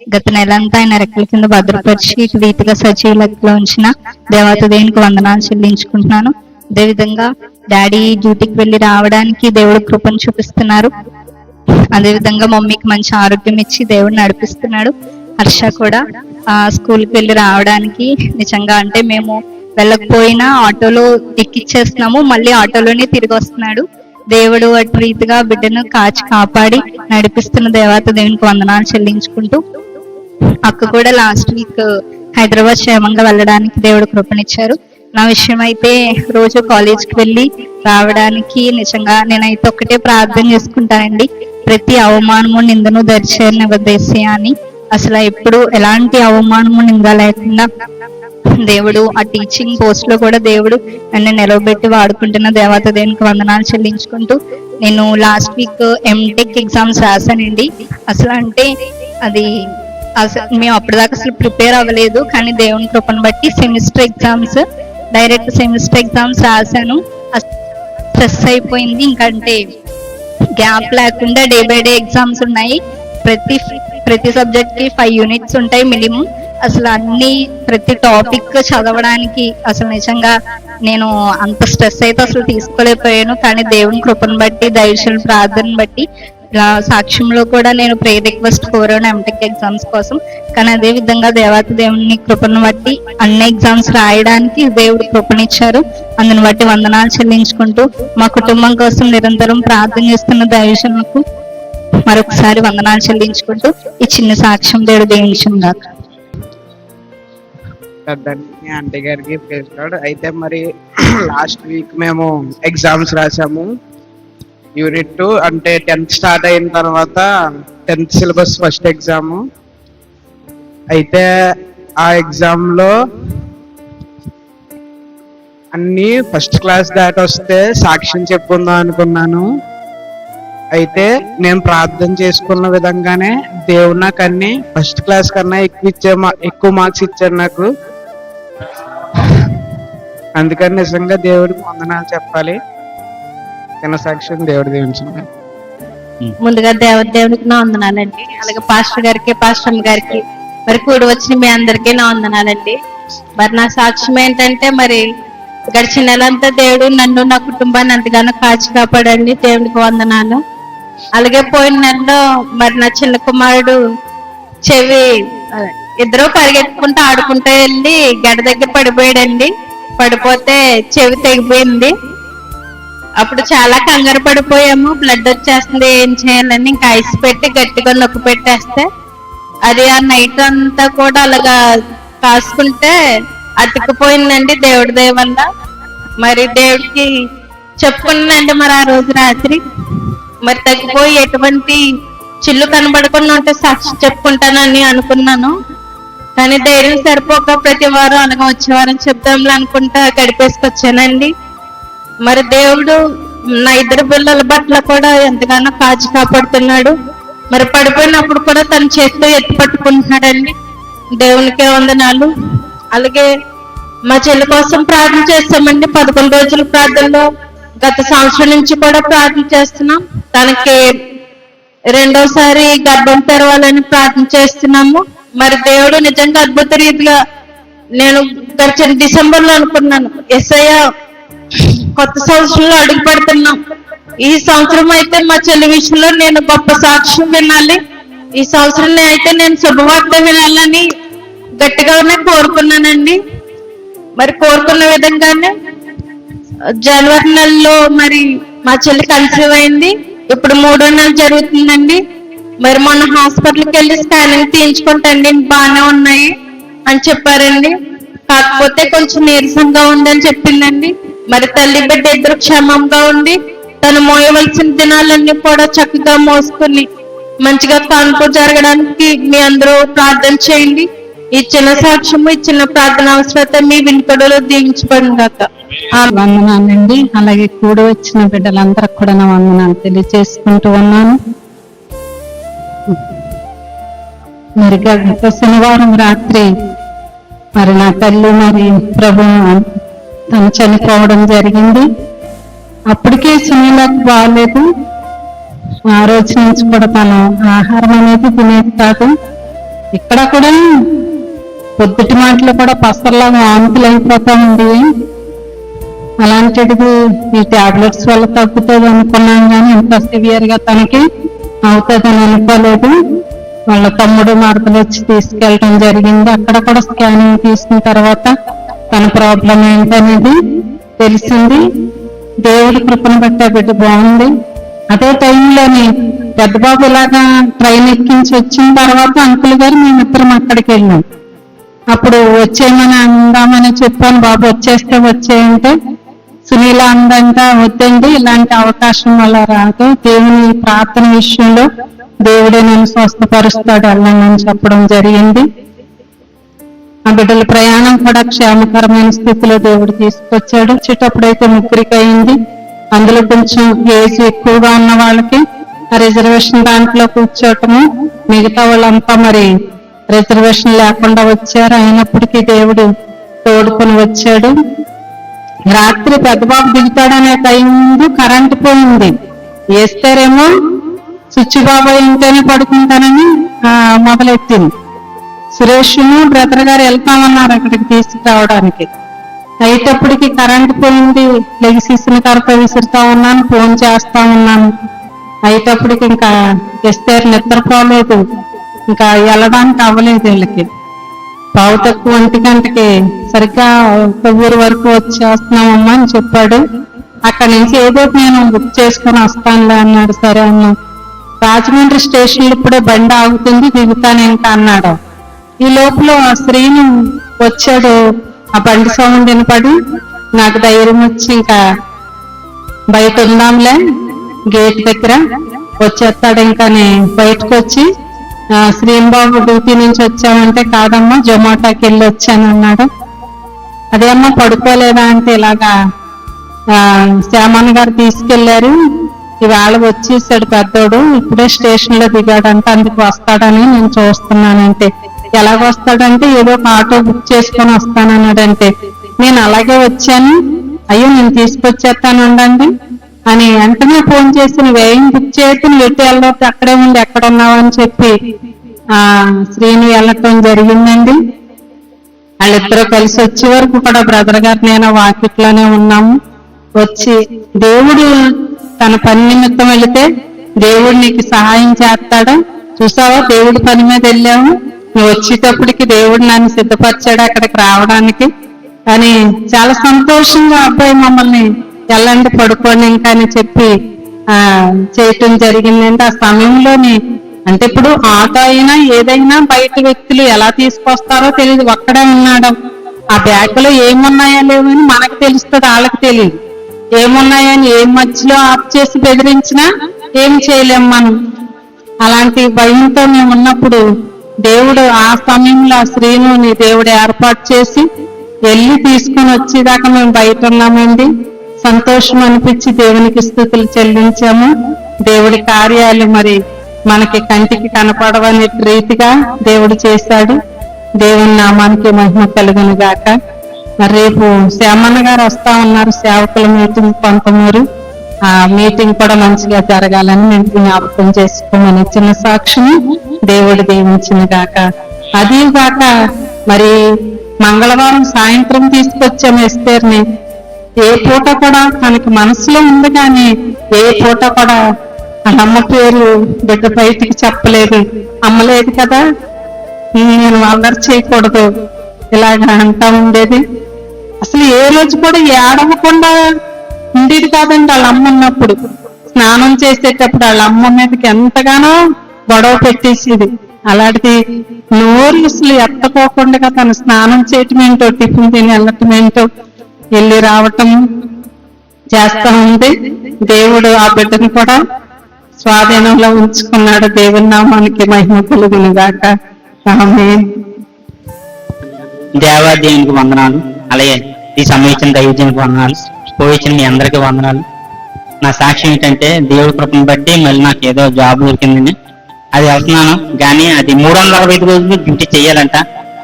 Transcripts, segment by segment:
గత నెలంతా ఆయన రెక్కల కింద భద్రపరిచి ఇటు రీతిగా సజీవ లెక్కలో ఉంచిన దేవత దేవునికి వందనాలు చెల్లించుకుంటున్నాను. అదేవిధంగా డాడీ డ్యూటీకి వెళ్ళి రావడానికి దేవుడు కృపను చూపిస్తున్నారు. అదేవిధంగా మమ్మీకి మంచి ఆరోగ్యం ఇచ్చి దేవుడు నడిపిస్తున్నాడు. హర్ష కూడా స్కూల్కి వెళ్ళి రావడానికి నిజంగా అంటే మేము వెళ్ళకపోయినా ఆటోలో ఎక్కిచ్చేస్తున్నాము, మళ్ళీ ఆటోలోనే తిరిగి వస్తున్నాడు. దేవుడు అటు రీతిగా బిడ్డను కాచి కాపాడి నడిపిస్తున్న దేవత దేవునికి వందనాలు చెల్లించుకుంటూ, అక్క కూడా లాస్ట్ వీక్ హైదరాబాద్ క్షేమంగా వెళ్ళడానికి దేవుడు కృపనిచ్చారు. నా విషయం అయితే రోజు కాలేజ్కి వెళ్ళి రావడానికి నిజంగా నేనైతే ఒక్కటే ప్రార్థన చేసుకుంటానండి, ప్రతి అవమానము నిందను దరిచేరనివ్వదేసి అని. అసలు ఎప్పుడు ఎలాంటి అవమానము నింద లేకుండా దేవుడు ఆ టీచింగ్ పోస్ట్ లో కూడా దేవుడు నన్ను నిలవబెట్టి వాడుకుంటున్న దేవత దేవునికి వందనాలు చెల్లించుకుంటూ, నేను లాస్ట్ వీక్ ఎంటెక్ ఎగ్జామ్స్ రాశానండి. అసలు అంటే అది మేము అప్పటిదాకా అసలు ప్రిపేర్ అవ్వలేదు, కానీ దేవుని కృపను బట్టి semester exams direct semester exams రాశాను. స్ట్రెస్ అయిపోయింది, ఇంకంటే గ్యాప్ లేకుండా డే బై డే ఎగ్జామ్స్ ఉన్నాయి. ప్రతి సబ్జెక్ట్ కి 5 యూనిట్స్ ఉంటాయి మినిమం. అసలు అన్ని ప్రతి టాపిక్ చదవడానికి అసలు నిజంగా నేను అంత స్ట్రెస్ అయితే అసలు తీసుకోలేకపోయాను. కానీ దేవుని కృపను బట్టి దైవజనుల ప్రార్థన బట్టి సాక్ష్యంలో కూడా నేను ప్రేయర్ రిక్వెస్ట్ కోరాను ఎంటెక్ ఎగ్జామ్స్ కోసం. కానీ అదే విధంగా దేవత దేవుని కృపను బట్టి అన్ని ఎగ్జామ్స్ రాయడానికి దేవుడు కృపనిచ్చారు. అందుని బట్టి వందనాలు చెల్లించుకుంటూ, మా కుటుంబం కోసం నిరంతరం ప్రార్థన చేస్తున్న దైవజనులకు మరొకసారి వందనాలు చెల్లించుకుంటూ ఈ చిన్న సాక్ష్యం దేవుడు దీవించును గాక. ఆంటీ గారికి ప్రైజ్ లార్డ్. అయితే మరి లాస్ట్ వీక్ మేము ఎగ్జామ్స్ రాసాము. యూనిట్ 2 అంటే 10th స్టార్ట్ అయిన తర్వాత 10th సిలబస్ ఫస్ట్ ఎగ్జామ్. అయితే ఆ ఎగ్జామ్ లో అన్ని ఫస్ట్ క్లాస్ దాటి వస్తే సాక్ష్యం చెప్పుకుందాం అనుకున్నాను. అయితే నేను ప్రార్థన చేసుకున్న విధంగానే దేవుడు నాకు అన్ని ఫస్ట్ క్లాస్ కన్నా ఎక్కువ మార్క్స్ ఇచ్చారు నాకు. అందుకని నిజంగా దేవుడికి వందనాలు చెప్పాలి. చిన్న సాక్ష్యం దేవుడి దీవించండి. ముందుగా దేవునికి నా వందనాలండి. అలాగే పాస్టర్ గారికి, పాస్టర్ గారికి, మరి కూడి వచ్చిన మీ అందరికీ నా వందనాలండి. మరి నా సాక్ష్యం ఏంటంటే, మరి గడిచిన నెలంతా దేవుడు నన్ను నా కుటుంబాన్ని ఎంతగానో కాచి కాపాడండి. దేవునికి వందనాలు. అలాగే పోయిన నెలలో మరి నా చిన్న కుమారుడు చెవి ఇద్దరు పరిగెత్తుకుంటూ ఆడుకుంటూ వెళ్ళి గడ్డ దగ్గర పడిపోయాడండి. పడిపోతే చెవి తెగిపోయింది. అప్పుడు చాలా కంగారు పడిపోయాము, బ్లడ్ వచ్చేస్తుంది, ఏం చేయాలని ఇంకా ఐస్ పెట్టి గట్టిగా నొక్కి పెట్టేస్తే అది ఆ నైట్ అంతా కూడా అలాగా కాసుకుంటే అతుక్కుపోయిందండి. దేవుడి దయ వల్ల మరి దేవుడికి చెప్పుకున్నానండి. మరి ఆ రోజు రాత్రి మరి తగ్గిపోయి ఎటువంటి చిల్లు కనబడకుండా ఉంటే సాక్షి చెప్పుకుంటానని అనుకున్నాను. కానీ ధైర్యం సరిపోక ప్రతి వారం అలాగే వచ్చే వారం చెప్దాంలే అనుకుంటా గడిపేసుకొచ్చానండి. మరి దేవుడు నా 2 పిల్లల బట్టలు కూడా ఎంతగానో కాచి కాపాడుతున్నాడు. మరి పడిపోయినప్పుడు కూడా తన చేతితో ఎత్తి పట్టుకుంటున్నాడండి. దేవునికే వందనాలు. అలాగే మా చెల్లి కోసం ప్రార్థన చేస్తామండి. 11 రోజుల ప్రార్థనలో గత సంవత్సరం నుంచి కూడా ప్రార్థన చేస్తున్నాం. తనకి 2వసారి గర్భం తెరవాలని ప్రార్థన చేస్తున్నాము. మరి దేవుడు నిజంగా అద్భుత రీతిగా, నేను గడిచిన డిసెంబర్లో అనుకున్నాను, యేసయ్య కొత్త సంవత్సరంలో అడుగు పెడుతున్నాం. ఈ సంవత్సరం అయితే మా చెల్లి విషయంలో నేను గొప్ప సాక్ష్యం వినాలి, ఈ సంవత్సరం అయితే నేను శుభవార్త వినాలని గట్టిగానే కోరుకున్నానండి. మరి కోరుకున్న విధంగానే జనవరి నెలలో మరి మా చెల్లి కన్సీవ్ అయింది. ఇప్పుడు 3వ నెల జరుగుతుందండి. మరి మొన్న హాస్పిటల్కి వెళ్ళి స్కానింగ్ తీయించుకుంటండి, బాగానే ఉన్నాయి అని చెప్పారండి. కాకపోతే కొంచెం నీరసంగా ఉందని చెప్పిందండి. మరి తల్లి బిడ్డ ఇద్దరు క్షేమంగా ఉండి తను మోయవలసిన దినాలన్నీ కూడా చక్కగా మోసుకుని మంచిగా కాన్పు జరగడానికి మీ అందరూ ప్రార్థన చేయండి. ఈ చిన్న సాక్ష్యము, ఈ చిన్న ప్రార్థన అవసరత మీ వినిపడలో దీవించబడిన గాక. వందనాలండి. అలాగే కూడి వచ్చిన బిడ్డలందరికి కూడా నా వందనాలు తెలియజేసుకుంటూ ఉన్నాను. మరి గత శనివారం రాత్రి మరి నా తల్లి మరి ప్రభు తను చనిపోవడం జరిగింది. అప్పటికే సునీలకు బాగాలేదు. ఆ రోజు నుంచి కూడా తను ఆహారం అనేది తినేది కాదు. ఇక్కడ కూడా పొద్దుటి మాటలు కూడా పసర్లాగా వాంతులు అయిపోతామండి. అలాంటిది ఈ టాబ్లెట్స్ వల్ల తగ్గుతుంది అనుకున్నాం కానీ ఇంత సివియర్ గా తనకి అవుతుందని అనుకోలేదు. వాళ్ళ తమ్ముడు మార్పులు వచ్చి తీసుకెళ్ళడం జరిగింది. అక్కడ కూడా స్కానింగ్ తీసిన తర్వాత తన ప్రాబ్లం ఏంటనేది తెలిసింది. దేవుడి కృపను బట్టి ఆ బిడ్డ బాగుంది. అదే టైంలోని పెద్ద బాబు ఇలాగా ట్రైన్ ఎక్కించి వచ్చిన తర్వాత అంకుల్ గారు మేమిద్దరం అక్కడికి వెళ్ళాం. అప్పుడు వచ్చేయమని అందామని చెప్పాను. బాబు వచ్చేస్తే వచ్చేయంటే సునీల అందంగా వద్దండి, ఇలాంటి అవకాశం వల్ల రాదు, దేవుని ప్రార్థన విషయంలో దేవుడే నన్ను స్వస్థపరుస్తాడు వెళ్ళనని చెప్పడం జరిగింది. ఆ బిడ్డల ప్రయాణం కూడా క్షేమకరమైన స్థితిలో దేవుడు తీసుకొచ్చాడు. వచ్చేటప్పుడైతే ముగ్గురికి అయింది. అందులో కొంచెం ఏజ్ ఎక్కువగా ఉన్న వాళ్ళకి రిజర్వేషన్ దాంట్లో కూర్చోటము, మిగతా వాళ్ళంతా మరి రిజర్వేషన్ లేకుండా వచ్చారు. అయినప్పటికీ దేవుడు తోడుకొని వచ్చాడు. రాత్రి పెద్దబాబు దిగుతాడనే టైం ముందు కరెంటు పోయింది. వేస్తారేమో స్విచ్ బాబు ఇంట్లోనే పడుకుంటానని మొదలెట్టింది. సురేష్ను బ్రదర్ గారు వెళ్తామన్నారు అక్కడికి తీసుకురావడానికి. అయినప్పటికీ కరెంటు పోయింది. లెగిసిన కరప విసురుతా ఉన్నాను, ఫోన్ చేస్తా ఉన్నాను. అయినప్పటికి ఇంకా ఎస్తారు నిద్రపోలేదు, ఇంకా వెళ్ళడానికి అవ్వలేదు. వీళ్ళకి పావు తక్కువ 1 గంటకి సరిగ్గా ఒక ఊరు వరకు వచ్చేస్తున్నామమ్మా అని చెప్పాడు. అక్కడి నుంచి ఏదో నేను బుక్ చేసుకుని వస్తానులే అన్నాడు. సరే అన్నా. రాజమండ్రి స్టేషన్లో ఇప్పుడే బండి ఆగుతుంది, దిగుతాను ఇంకా అన్నాడు. ఈ లోపల ఆ శ్రీను వచ్చాడు. ఆ బండి సౌండ్ వినపడి నాకు ధైర్యం వచ్చి ఇంకా బయట ఉందాంలే గేట్ దగ్గర వచ్చేస్తాడు ఇంకా బయటకు వచ్చి శ్రీనిబాబు డ్యూటీ నుంచి వచ్చామంటే కాదమ్మా జొమాటోకి వెళ్ళి వచ్చాను అన్నాడు. అదే అమ్మా పడుకోలేదా అంటే ఇలాగా శ్యామన్ గారు తీసుకెళ్లారు, ఇవాళ వచ్చేసాడు పెద్దోడు, ఇప్పుడే స్టేషన్ లో దిగాడంటే అందుకు వస్తాడని నేను చూస్తున్నానంటే. ఎలాగొస్తాడంటే ఏదో ఒక ఆటో బుక్ చేసుకొని వస్తానన్నాడంటే నేను అలాగే వచ్చాను, అయ్యో నేను తీసుకొచ్చేస్తాను ఉండండి అని వెంటనే ఫోన్ చేసి నువ్వేం బుక్ చేయొద్దు, నువ్వు ఎటు వెళ్ళొద్దు, అక్కడే ఉండి ఎక్కడ ఉన్నావు అని చెప్పి శ్రీని వెళ్ళటం జరిగిందండి. వాళ్ళిద్దరూ కలిసి వచ్చే వరకు కూడా బ్రదర్ గారు నేను వాకిట్లోనే ఉన్నాము. వచ్చి దేవుడు తన పని నిమిత్తం వెళితే దేవుడు నీకు సహాయం చేస్తాడు, చూసావా దేవుడి పని మీద వెళ్ళాము, నువ్వు వచ్చేటప్పటికి దేవుడు నన్ను సిద్ధపరిచాడు అక్కడికి రావడానికి అని చాలా సంతోషంగా అబ్బాయి మమ్మల్ని వెళ్ళండి పడుకోండి ఇంకా అని చెప్పి చేయటం జరిగిందంటే ఆ సమయంలోని అంటే ఇప్పుడు ఆటో అయినా ఏదైనా బయట వ్యక్తులు ఎలా తీసుకొస్తారో తెలియదు. ఒక్కడే ఉన్నాడు, ఆ బ్యాగ్లో ఏమున్నాయో లేవని మనకు తెలుస్తుంది, వాళ్ళకి తెలియదు. ఏమున్నాయని ఏం మధ్యలో ఆఫ్ చేసి బెదిరించినా ఏం చేయలేం మనం. అలాంటి భయంతో మేము ఉన్నప్పుడు దేవుడు ఆ సమయంలో ఆ శ్రీనుని దేవుడు ఏర్పాటు చేసి వెళ్ళి తీసుకొని వచ్చేదాకా మేము బయట ఉన్నామండి. సంతోషం అనిపించి దేవునికి స్తుతులు చెల్లించాము. దేవుడి కార్యాలు మరి మనకి కంటికి కనపడవని రీతిగా దేవుడు చేశాడు. దేవుని నామానికి మహిమ కలుగును గాక. రేపు శ్యామన్న గారు వస్తా ఉన్నారు సేవకుల మీటింగ్ కొంతమూరు. ఆ మీటింగ్ కూడా మంచిగా జరగాలని మేము జ్ఞాపకం చేసుకోమని చిన్న సాక్ష్యం దేవుడు దీవించిన గాక. అది గాక మరి మంగళవారం సాయంత్రం తీసుకొచ్చాము ఎస్తేర్ని. ఏ పూట కూడా తనకి మనసులో ఉంది కానీ ఏ పూట కూడా అమ్మ పేరు బిడ్డ బయటికి చెప్పలేదు. అమ్మలేదు కదా, నేను అల్లరి చేయకూడదు ఇలాగా అంటా ఉండేది. అసలు ఏ రోజు కూడా ఏడవకుండా ఉండేది కాదండి. వాళ్ళ అమ్మ ఉన్నప్పుడు స్నానం చేసేటప్పుడు వాళ్ళ అమ్మ మీదకి ఎంతగానో గొడవ పెట్టేసేది. అలాంటిది నోరు అసలు ఎత్తకోకుండా తను స్నానం చేయటం ఏంటో, టిఫిన్ తిని వెళ్ళటం ఏంటో, వెళ్ళి రావటం చేస్తా ఉంది. దేవుడు ఆ బిడ్డను కూడా స్వాధీనంలో ఉంచుకున్నాడు. దేవుని నామానికి మహిమ కలుగును గాక. ఆమేన్. దేవాదేవునికి వందనాలు, అలాగే ఈ సమయించిన దైవజనునికి వందనాలు, పోయించిన మీ అందరికీ వందనాలు. నా సాక్ష్యం ఏంటంటే దేవుడి కృపను బట్టి మళ్ళీ నాకు ఏదో జాబ్ దొరికిందని అది వెళ్తున్నాను, కానీ అది 365 రోజులు డ్యూటీ చేయాలంట,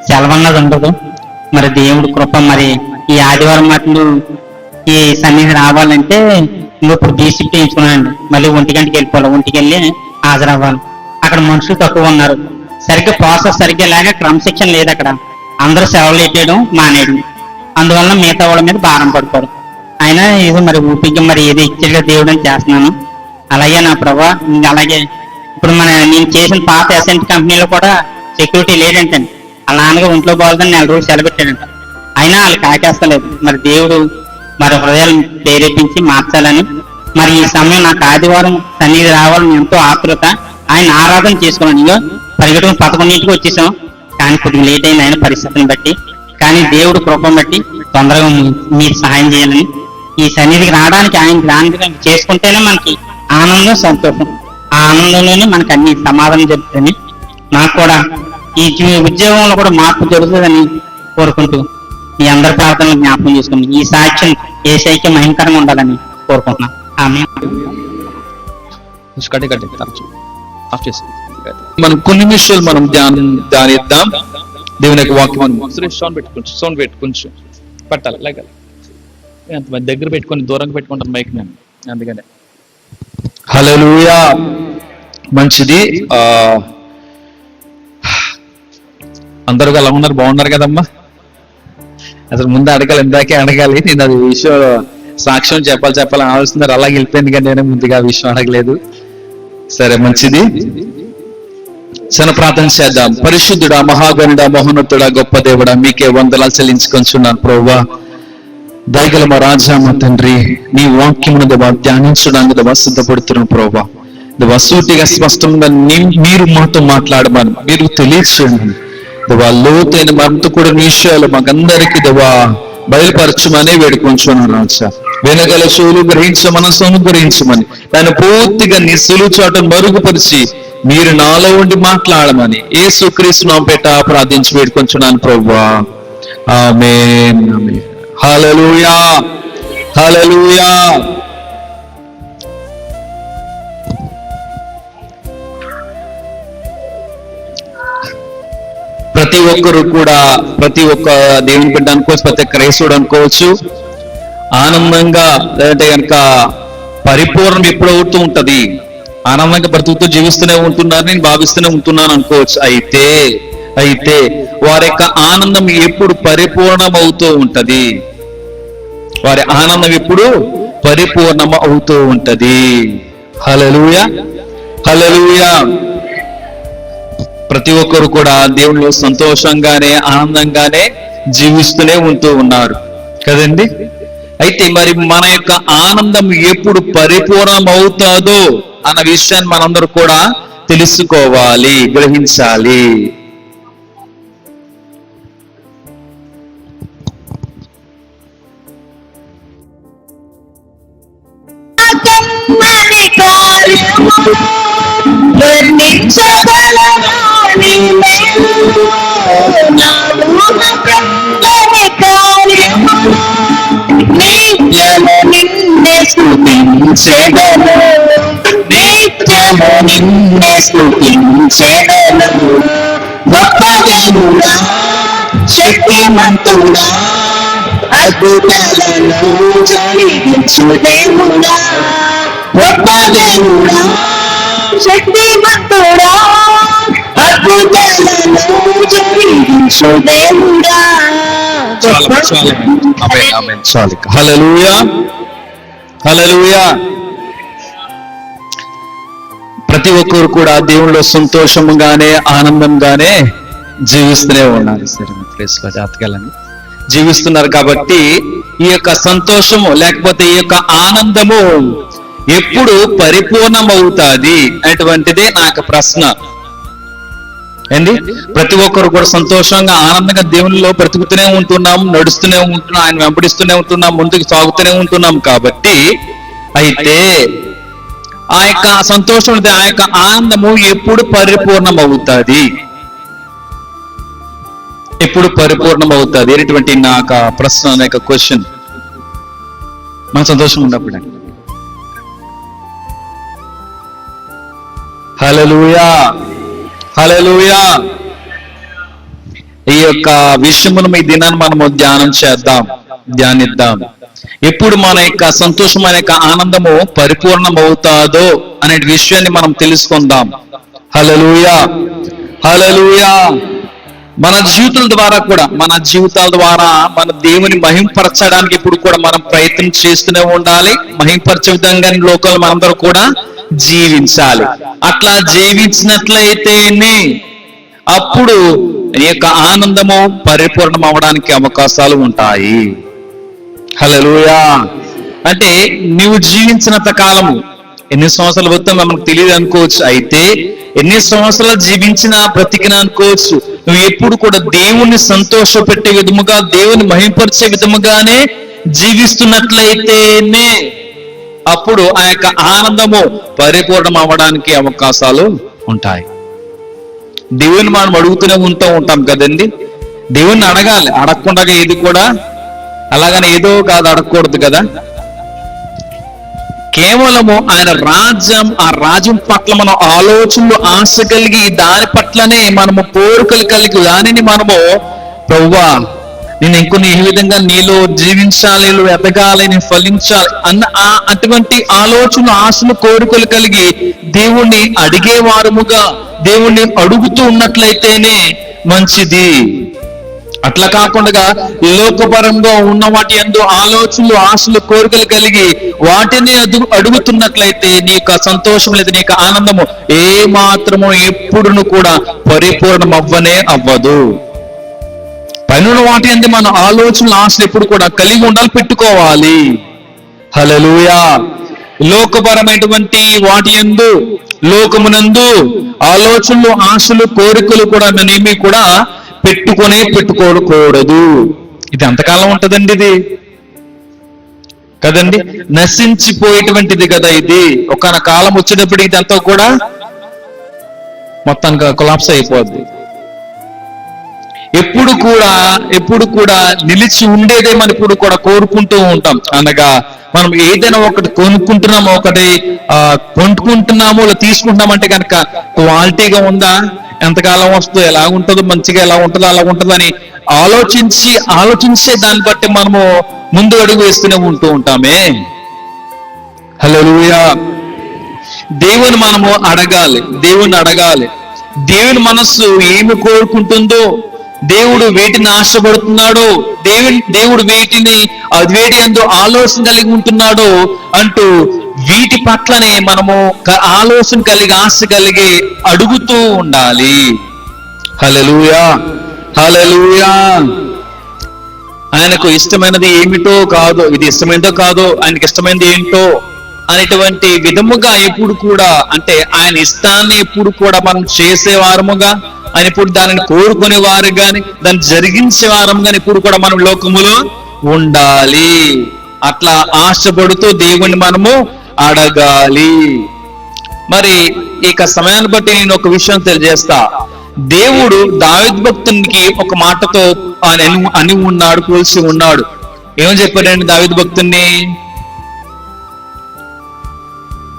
సెలవు అన్నది ఉండదు. మరి దేవుడి కృప మరి ఈ ఆదివారం మాటలు ఈ సన్నిధి రావాలంటే ఇప్పుడు డీసీపీ ఎంచుకున్నానండి. మళ్ళీ 1 గంటకి వెళ్ళిపోవాలి, 1కి వెళ్ళి హాజరవ్వాలి. అక్కడ మనుషులు తక్కువ ఉన్నారు, సరిగ్గా ప్రాసెస్ సరిగ్గా లేక క్రమశిక్షణ లేదు అక్కడ. అందరూ సెలవులు ఎట్టేయడం మానేయడం, అందువల్ల మిగతా వాళ్ళ మీద భారం పడిపోవడం. అయినా ఇది మరి ఊపిక మరి ఏది ఇచ్చేగా దేవుడు అని చేస్తున్నాను. అలాగే నా ప్రభా, అలాగే ఇప్పుడు నేను చేసిన పాత ఎసెంట్ కంపెనీలో కూడా సెక్యూరిటీ లేదంటండి. వాళ్ళ నాన్నగా ఒంట్లో బాగుందని 4 రోజులు సెలవు పెట్టాడంట. అయినా వాళ్ళు కాకేస్తలేదు. మరి దేవుడు మరి హృదయాలు ప్రేరేపించి మార్చాలని, మరి ఈ సమయం నాకు ఆదివారం సన్నిధి రావాలని ఎంతో ఆతృత. ఆయన ఆరాధన చేసుకోవాలని ఇగో పరిగెట్టుకుని 11ంటికి వచ్చేసాం, కానీ కొద్దిగా లేట్ అయింది ఆయన పరిస్థితిని బట్టి. కానీ దేవుడు కృపను బట్టి తొందరగా మీరు సహాయం చేయాలని, ఈ సన్నిధికి రావడానికి ఆయన దానికి చేసుకుంటేనే మనకి ఆనందం, సంతోషం. ఆ ఆనందంలోనే మనకి అన్ని సమాధానం జరుగుతుంది. నాకు కూడా ఈ ఉద్యోగంలో కూడా మార్పు జరుగుతుందని కోరుకుంటూ మీ అందరి ప్రార్థనలు జ్ఞాపకం చేసుకుని ఈ సాక్ష్యం ఏసైకి భయంకరంగా ఉండాలని కోరుకుంటున్నాను. ఆమె మనం కొన్ని నిమిషాలు మనం ధ్యానిద్దాం దేవుని యొక్క వాక్యం. సౌండ్ పెట్టుకోవచ్చు, సౌండ్ పెట్టుకోవచ్చు, పట్టాలి లైక్ దగ్గర పెట్టుకొని దూరంగా పెట్టుకుంటాను మైక్ నేను, అందుకనే. హల్లెలూయా. మంచిది. అందరూ అలా ఉన్నారు, బాగున్నారు కదమ్మా. అసలు ముందు అడగాలి, ఇందాకే అడగాలి. నేను అది విషయం సాక్ష్యం చెప్పాలని ఆలోచిస్తున్నారు, అలాగే వెళ్ళిపోయింది కానీ నేను ముందుగా ఆ విషయం అడగలేదు. సరే, మంచిది. సన ప్రార్థన చేద్దాం. పరిశుద్ధుడా, మహాగణుడా, మహోన్నతుడా, గొప్ప దేవుడా, మీకే వందనాలు చెల్లించుకొంచున్నాను ప్రభువా. దయగల మా రాజా, మా తండ్రి, నీ వాక్యమును దేవా ధ్యానించడానికి దేవా సిద్ధపడుతున్నాం ప్రభువా. దేవా సూటిగా స్పష్టంగా మీరు మాతో మాట్లాడమని, మీరు తెలియచేయండి దేవా. లోతైన మనతో కూడా విషయాలు మాకందరికీ దేవా బయలుపరచమని వేడుకొంచున్నాను రాజా. వెనగల చెవులు గ్రహించమని, అనుగ్రహించమని, దాన్ని పూర్తిగా నీ సులువు చాటును మరుగుపరిచి మీరు నాలో ఉండి మాట్లాడమని యేసుక్రీస్తు నామమున పేట ప్రార్థించి వేడుకొంచున్నాను ప్రభువా. ఆమేన్. ఆమేన్. హల్లెలూయా. హల్లెలూయా. ప్రతి ఒక్కరు కూడా, ప్రతి ఒక్క దేవుని బిడ్డ అనుకోవచ్చు, ప్రతి క్రైస్తవుడు అనుకోవచ్చు, ఆనందంగా లేదంటే కనుక పరిపూర్ణం ఎప్పుడు అవుతూ ఉంటది, ఆనందంగా బ్రతుకుతూ జీవిస్తూనే ఉంటున్నారు, నేను భావిస్తూనే ఉంటున్నాను అనుకోవచ్చు. అయితే వారి యొక్క ఆనందం ఎప్పుడు పరిపూర్ణం అవుతూ ఉంటది, వారి ఆనందం ఎప్పుడు పరిపూర్ణం అవుతూ ఉంటది. హల్లెలూయా. హల్లెలూయా. ప్రతి ఒక్కరు కూడా దేవునిలో సంతోషంగానే ఆనందంగానే జీవిస్తూనే ఉంటూ ఉన్నారు కదండి. అయితే మరి మన యొక్క ఆనందం ఎప్పుడు పరిపూర్ణం అవుతాదో అన్న విషయాన్ని మనందరూ కూడా తెలుసుకోవాలి, గ్రహించాలి. నిన్నే స్తుతించెదను, నిత్యము నిన్నే స్తుతించెదను. గొప్ప దేవుడా, శక్తిమంతుడా, అద్భుతాలను జరిగించు దేవుడా. గొప్ప దేవుడా, శక్తిమంతుడా, అద్భుతాలను జరిగించు దేవుడా. హల్లెలూయా. హల్లెలూయా. ప్రతి ఒక్కరు కూడా దేవుళ్ళో సంతోషంగానే ఆనందంగానే జీవిస్తూనే ఉన్నారు. సరే, జాతకాలని జీవిస్తున్నారు కాబట్టి ఈ యొక్క సంతోషము లేకపోతే ఈ యొక్క ఆనందము ఎప్పుడు పరిపూర్ణం అవుతుంది అటువంటిదే నాకు ప్రశ్న. ఏంది? ప్రతి ఒక్కరు కూడా సంతోషంగా ఆనందంగా దేవునిలో బ్రతుకుతూనే ఉంటున్నాం, నడుస్తూనే ఉంటున్నాం, ఆయన వెంబడిస్తూనే ఉంటున్నాం, ముందుకు సాగుతూనే ఉంటున్నాం. కాబట్టి అయితే ఆ యొక్క సంతోషం, ఆ యొక్క ఆనందము ఎప్పుడు పరిపూర్ణం అవుతుంది, ఎప్పుడు పరిపూర్ణం అవుతుంది అనేటువంటి నాకు ప్రశ్న, యొక్క క్వశ్చన్. మన సంతోషం ఉన్నప్పుడు. హల్లెలూయా. హల్లెలూయా. ఈ యొక్క విషయమును ఈ దినాన్ని మనము ధ్యానిద్దాం. ఎప్పుడు మన యొక్క సంతోషం, మన యొక్క ఆనందము పరిపూర్ణం అవుతాదో అనే విషయాన్ని మనం తెలుసుకుందాం. హల్లెలూయా. హల్లెలూయా. మన జీవితాల ద్వారా మన దేవుని మహింపరచడానికి ఇప్పుడు కూడా మనం ప్రయత్నం చేస్తూనే ఉండాలి. మహింపరచే విధంగా లోకంలో మనందరూ కూడా జీవించాలి. అట్లా జీవించినట్లయితేనే అప్పుడు నీ యొక్క ఆనందము పరిపూర్ణం అవడానికి అవకాశాలు ఉంటాయి. హల్లెలూయా. అంటే నువ్వు జీవించినంత కాలము, ఎన్ని సంవత్సరాలు మొత్తం మనకు తెలియదు అనుకోవచ్చు, అయితే ఎన్ని సంవత్సరాలు జీవించినా బ్రతికినా అనుకోవచ్చు, నువ్వు ఎప్పుడు కూడా దేవుణ్ణి సంతోష పెట్టే విధముగా, దేవుని మహింపరిచే విధముగానే జీవిస్తున్నట్లయితేనే అప్పుడు ఆ యొక్క ఆనందము పరిపూర్ణం అవ్వడానికి అవకాశాలు ఉంటాయి. దేవుని మనం అడుగుతూనే ఉంటాం కదండి. దేవుణ్ణి అడగాలి, అడగకుండా ఏది కూడా అలాగని ఏదో కాదు అడగకూడదు కదా. కేవలము ఆయన రాజ్యం, ఆ రాజ్యం పట్ల మనం ఆలోచనలు, ఆశ కలిగి దాని పట్లనే మనము కోరికలు కలిగి దానిని మనము ప్రభువా నేను ఇంకొన్ని ఏ విధంగా నీలో జీవించాలి, ఎదగాలి, నేను ఫలించాలి అన్న అటువంటి ఆలోచనలు, ఆశలు, కోరికలు కలిగి దేవుణ్ణి అడిగేవారముగా దేవుణ్ణి అడుగుతూ ఉన్నట్లయితేనే మంచిది. అట్లా కాకుండా లోకపరంగా ఉన్న వాటి యందు ఆలోచనలు, ఆశలు, కోరికలు కలిగి వాటిని అడుగుతున్నట్లయితే నీ యొక్క సంతోషం లేదు, నీ యొక్క ఆనందము ఏ మాత్రము ఎప్పుడును కూడా పరిపూర్ణం అవ్వదు. పైన వాటి యందు మన ఆలోచనలు, ఆశలు ఎప్పుడు కూడా కలిగి ఉండాలి, పెట్టుకోవాలి. హల్లెలూయా. లోకపరమైనటువంటి వాటి యందు, లోకమునందు ఆలోచనలు, ఆశలు, కోరికలు కూడా నేనేమి కూడా పెట్టుకోకూడదు. ఇది ఎంతకాలం ఉంటదండి? ఇది కదండి, నశించిపోయేటువంటిది కదా ఇది. ఒక కాలం వచ్చేటప్పుడు ఇదంతా కూడా మొత్తం కొలాప్స్ అయిపోద్ది. ఎప్పుడు కూడా నిలిచి ఉండేదే మనం ఇప్పుడు కూడా కోరుకుంటూ ఉంటాం. అనగా మనం ఏదైనా ఒకటి కొనుక్కుంటున్నామో, ఒకటి కొంటుకుంటున్నామో, తీసుకుంటున్నామంటే కనుక క్వాలిటీగా ఉందా, ఎంతకాలం వస్తుందో, ఎలా ఉంటుందో, మంచిగా ఎలా ఉంటుందో అలా ఉంటుందని ఆలోచించే దాన్ని బట్టి మనము ముందు అడుగు వేస్తూనే ఉంటామే. హల్లెలూయా. దేవుని మనము దేవుణ్ణి అడగాలి. దేవుని మనస్సు ఏమి కోరుకుంటుందో, దేవుడు వేటిని ఆశపడుతున్నాడో, దేవుడు వేటిని వేటి యందు ఆలోచన కలిగి ఉంటున్నాడో అంటూ వీటి పట్లనే మనము ఆలోచన కలిగి, ఆశ కలిగి అడుగుతూ ఉండాలి. హల్లెలూయా. హల్లెలూయా. ఆయనకు ఇష్టమైనది ఏమిటో కాదు, ఇది ఇష్టమైనదో కాదో, ఆయనకి ఇష్టమైనది ఏంటో అనేటువంటి విధముగా ఎప్పుడు కూడా, అంటే ఆయన ఇష్టాన్ని ఎప్పుడు కూడా మనం చేసేవారముగా, ఆయన ఇప్పుడు దానిని కోరుకునే వారు గాని, దాన్ని జరిగించే వారం గాని ఎప్పుడు కూడా మనం లోకములో ఉండాలి. అట్లా ఆశపడుతూ దేవుణ్ణి మనము అడగాలి. మరి ఇక సమయాన్ని బట్టి నేను ఒక విషయం తెలియజేస్తా. దేవుడు దావీదు భక్తునికి ఒక మాటతో అని ఉన్నాడు, పోల్చి ఉన్నాడు. ఏమని చెప్పాడండి దావీదు భక్తుని?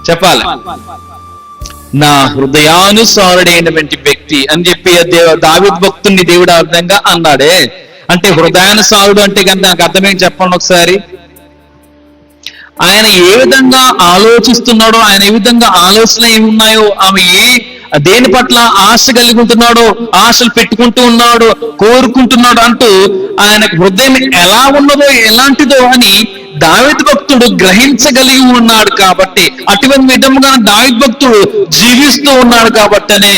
చెప్పాలి. నా హృదయానుసారుడైనటువంటి వ్యక్తి అని చెప్పి దావీదు భక్తుని దేవుడు ఆ విధంగా అన్నాడే. అంటే హృదయానుసారుడు అంటే కనుక నాకు అర్థమేం చెప్పండి ఒకసారి. ఆయన ఏ విధంగా ఆలోచిస్తున్నాడో, ఆయన ఏ విధంగా ఆలోచనలు ఏమి ఉన్నాయో, ఆమె దేని పట్ల ఆశ కలిగి ఉంటున్నాడో, ఆశలు పెట్టుకుంటూ ఉన్నాడు, కోరుకుంటున్నాడు అంటూ ఆయన హృదయం ఎలా ఉన్నదో, ఎలాంటిదో అని దావీదు భక్తుడు గ్రహించగలిగి ఉన్నాడు. కాబట్టి అటువంటి విధంగా దావీదు భక్తుడు జీవిస్తూ ఉన్నాడు. కాబట్టనే